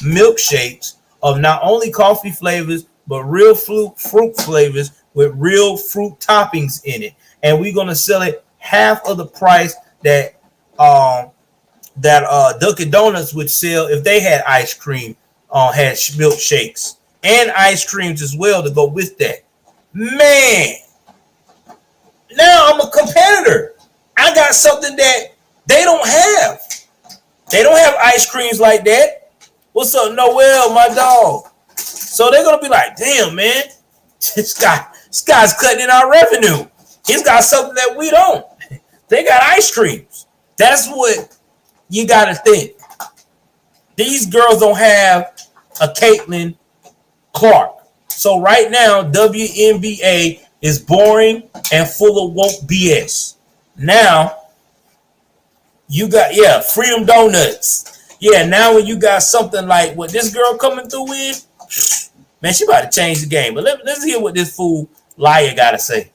Speaker 1: milkshakes of not only coffee flavors, but real fruit flavors with real fruit toppings in it. And we're gonna sell it half of the price that Dunkin' Donuts would sell if they had ice cream, had milkshakes and ice creams as well to go with that. Man, now I'm a competitor. I got something that they don't have. They don't have ice creams like that. What's up, Noel, my dog? So they're gonna be like, damn, man, this guy's cutting in our revenue. He's got something that we don't. They got ice creams. That's what you gotta think. These girls don't have a Caitlin Clark. So right now, WNBA is boring and full of woke BS. Now, you got, Freedom Donuts. Yeah, now when you got something like what this girl coming through with, man, she about to change the game. But let's hear what this fool liar got to say.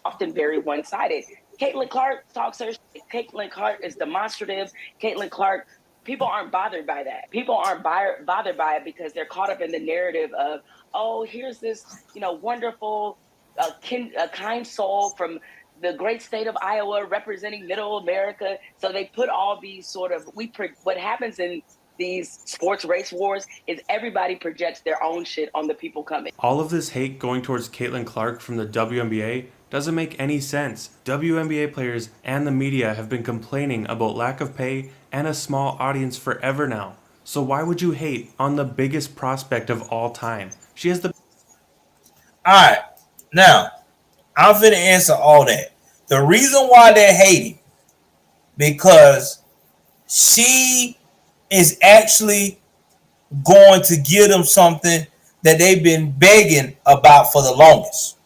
Speaker 7: Often very one-sided. Caitlin Clark talks her shit. Caitlin Clark is demonstrative. Caitlin Clark, people aren't bothered by that. People aren't bothered by it because they're caught up in the narrative of, oh, here's this, wonderful, a kind soul from the great state of Iowa representing Middle America. So they put all these sort of what happens in these sports race wars is everybody projects their own shit on the people coming.
Speaker 3: All of this hate going towards Caitlin Clark from the WNBA doesn't make any sense. WNBA players and the media have been complaining about lack of pay and a small audience forever now. So why would you hate on the biggest prospect of all time? She has the...
Speaker 1: All right, now I'm finna answer all that. The reason why they're hating because she is actually going to give them something that they've been begging about for the longest.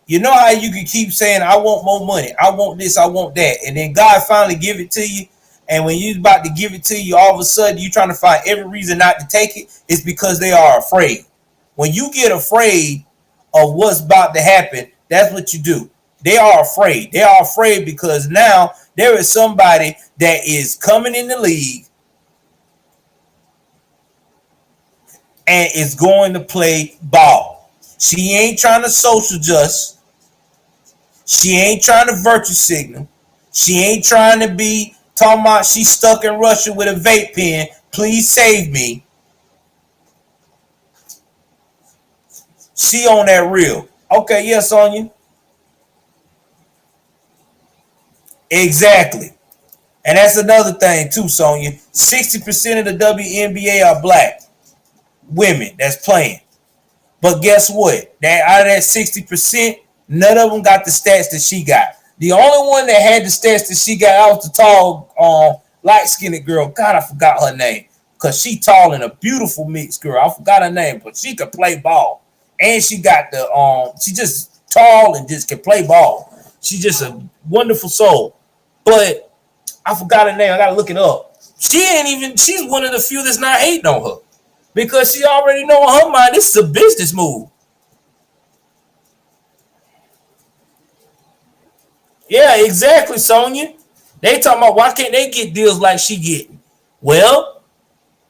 Speaker 1: You know how you can keep saying, I want more money, I want this, I want that, and then God finally give it to you, and when you're about to give it to you, all of a sudden you're trying to find every reason not to take it. It's because they are afraid. When you get afraid of what's about to happen, that's what you do. They are afraid. They are afraid because now there is somebody that is coming in the league and is going to play ball. She ain't trying to social just. She ain't trying to virtue signal. She ain't trying to be talking about she's stuck in Russia with a vape pen. Please save me. She on that real. Okay, yes, Sonya. Exactly. And that's another thing too, Sonya. 60% of the WNBA are black women that's playing. But guess what? That out of that 60%, none of them got the stats that she got. The only one that had the stats that she got out was the tall, light-skinned girl. God, I forgot her name. Because she tall and a beautiful mixed girl. I forgot her name, but she could play ball. And she got she just tall and just can play ball. She's just a wonderful soul. But I forgot her name. I gotta look it up. She's one of the few that's not hating on her. Because she already know in her mind this is a business move. Yeah, exactly, Sonya. They talking about why can't they get deals like she getting? Well,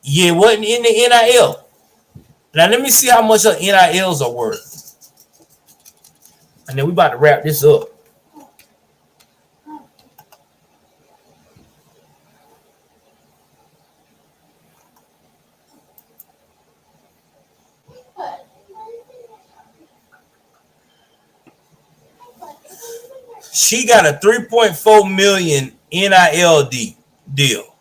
Speaker 1: yeah, wasn't in the NIL. Now let me see how much her NILs are worth. And then we about to wrap this up. She got a 3.4 million NIL deal.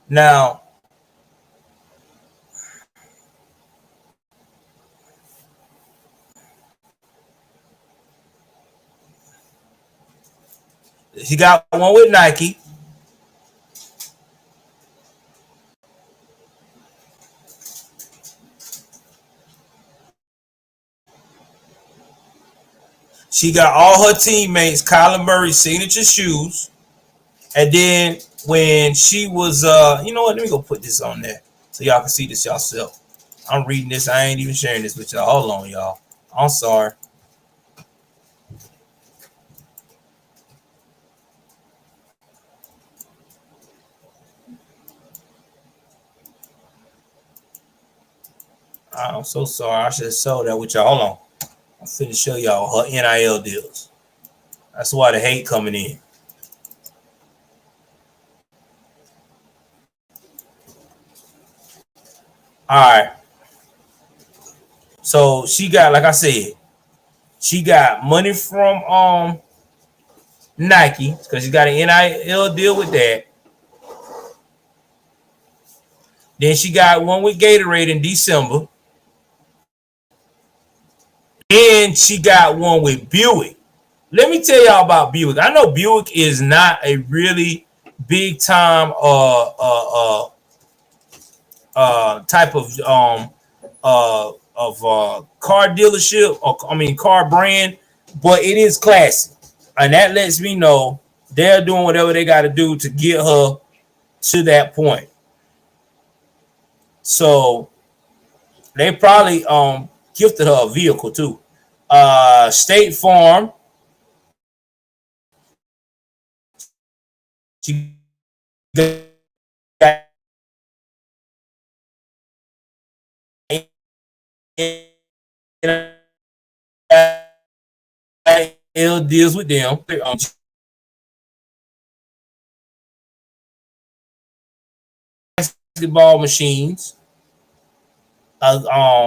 Speaker 1: Now, she got one with Nike. She got all her teammates Kyler Murray's signature shoes. And then when she was, you know what? Let me go put this on there so y'all can see this yourself. I'm reading this. I ain't even sharing this with y'all. Hold on, y'all. I'm sorry. I'm so sorry. I should have sold that with y'all. Hold on. I'm finna show y'all her NIL deals. That's why the hate coming in. All right. So she got, like I said, she got money from Nike because she got an NIL deal with that. Then she got one with Gatorade in December. Then she got one with Buick. Let me tell y'all about Buick. I know Buick is not a really big time type of car dealership or car brand, but it is classy, and that lets me know They're doing whatever they got to do to get her to that point. So they probably gifted her a vehicle too. State Farm. She got deals with them. Basketball machines.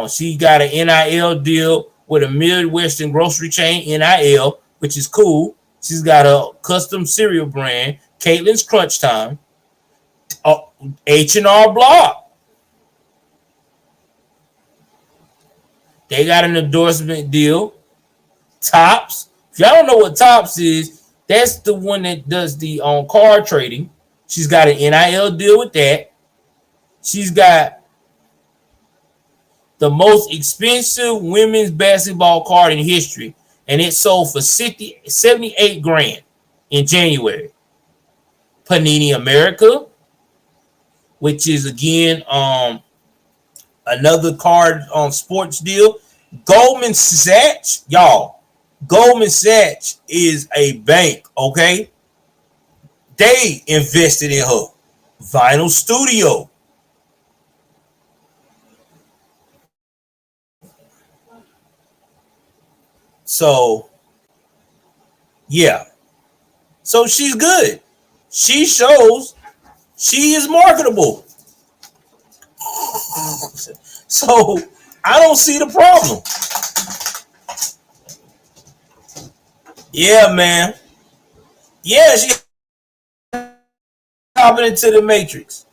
Speaker 1: She got an NIL deal with a Midwestern grocery chain, NIL, which is cool. She's got a custom cereal brand, Caitlin's Crunch Time, H&R Block. They got an endorsement deal. Tops. If y'all don't know what Tops is, that's the one that does the card trading. She's got an NIL deal with that. She's got the most expensive women's basketball card in history, and it sold for 78 grand in January. Panini America, which is again another card on sports deal. Goldman Sachs, y'all. Goldman Sachs is a bank, okay? They invested in her. Vinyl Studio. So, yeah. So she's good. She shows she is marketable. So I don't see the problem. Yeah, man. Yeah, she hopping into the Matrix.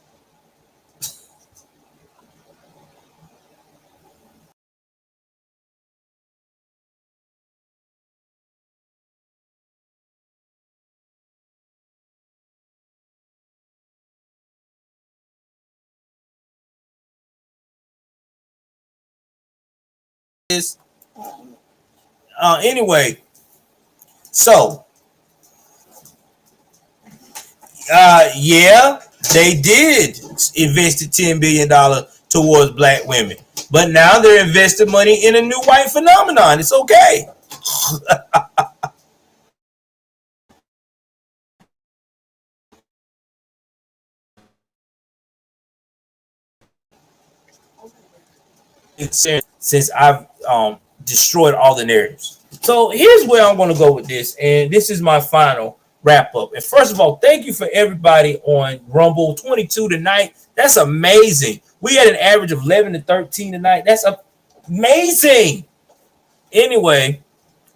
Speaker 1: Anyway, so yeah, they did invested $10 billion towards black women, but now they're investing money in a new white phenomenon. It's okay. Since I've destroyed all the narratives. So here's where I'm going to go with this, and this is my final wrap up. And first of all, thank you for everybody on Rumble. 22 tonight. That's amazing. We had an average of 11 to 13 tonight. That's amazing. Anyway,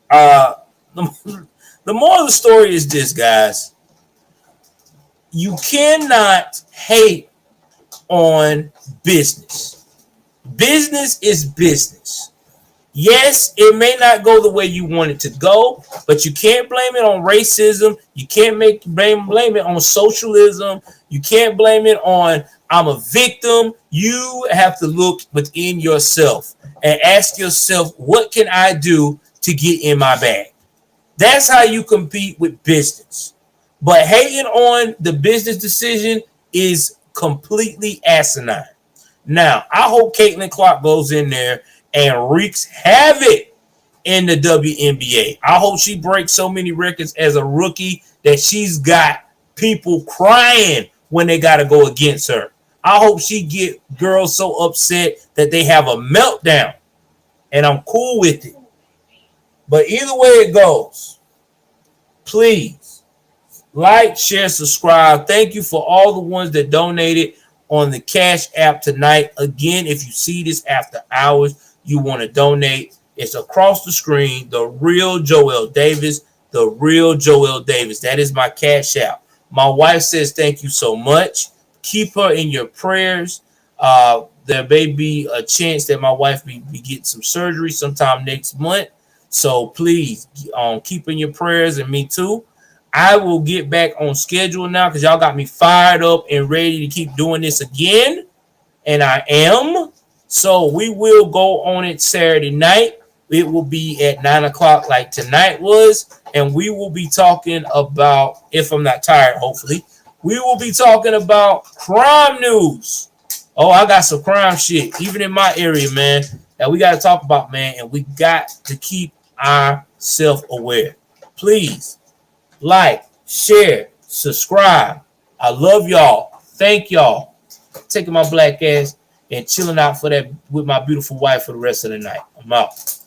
Speaker 1: the moral of the story is this, guys. You cannot hate on business. Business is business. Yes, it may not go the way you want it to go, but you can't blame it on racism. You can't blame it on socialism. You can't blame it on I'm a victim. You have to look within yourself and ask yourself, what can I do to get in my bag? That's how you compete with business. But hating on the business decision is completely asinine. Now, I hope Caitlin Clark goes in there and wreaks havoc in the WNBA. I hope she breaks so many records as a rookie that she's got people crying when they got to go against her. I hope she get girls so upset that they have a meltdown, and I'm cool with it. But either way it goes, please like, share, subscribe. Thank you for all the ones that donated on the Cash App tonight. Again, if you see this after hours, you want to donate, it's across the screen. The Real Joel Davis. The Real Joel Davis. That is my Cash App. My wife says thank you so much. Keep her in your prayers. There may be a chance that my wife be getting some surgery sometime next month. So please keep in your prayers, and me too. I will get back on schedule now because y'all got me fired up and ready to keep doing this again. And I am. So we will go on it Saturday night. It will be at 9 o'clock like tonight was. and we will be talking about, if I'm not tired, hopefully, we will be talking about crime news. Oh, I got some crime shit, even in my area, man, that we got to talk about, man, and we got to keep ourselves aware. Please like, share, subscribe. I love y'all. Thank y'all. Taking my black ass and chilling out for that with my beautiful wife for the rest of the night. I'm out.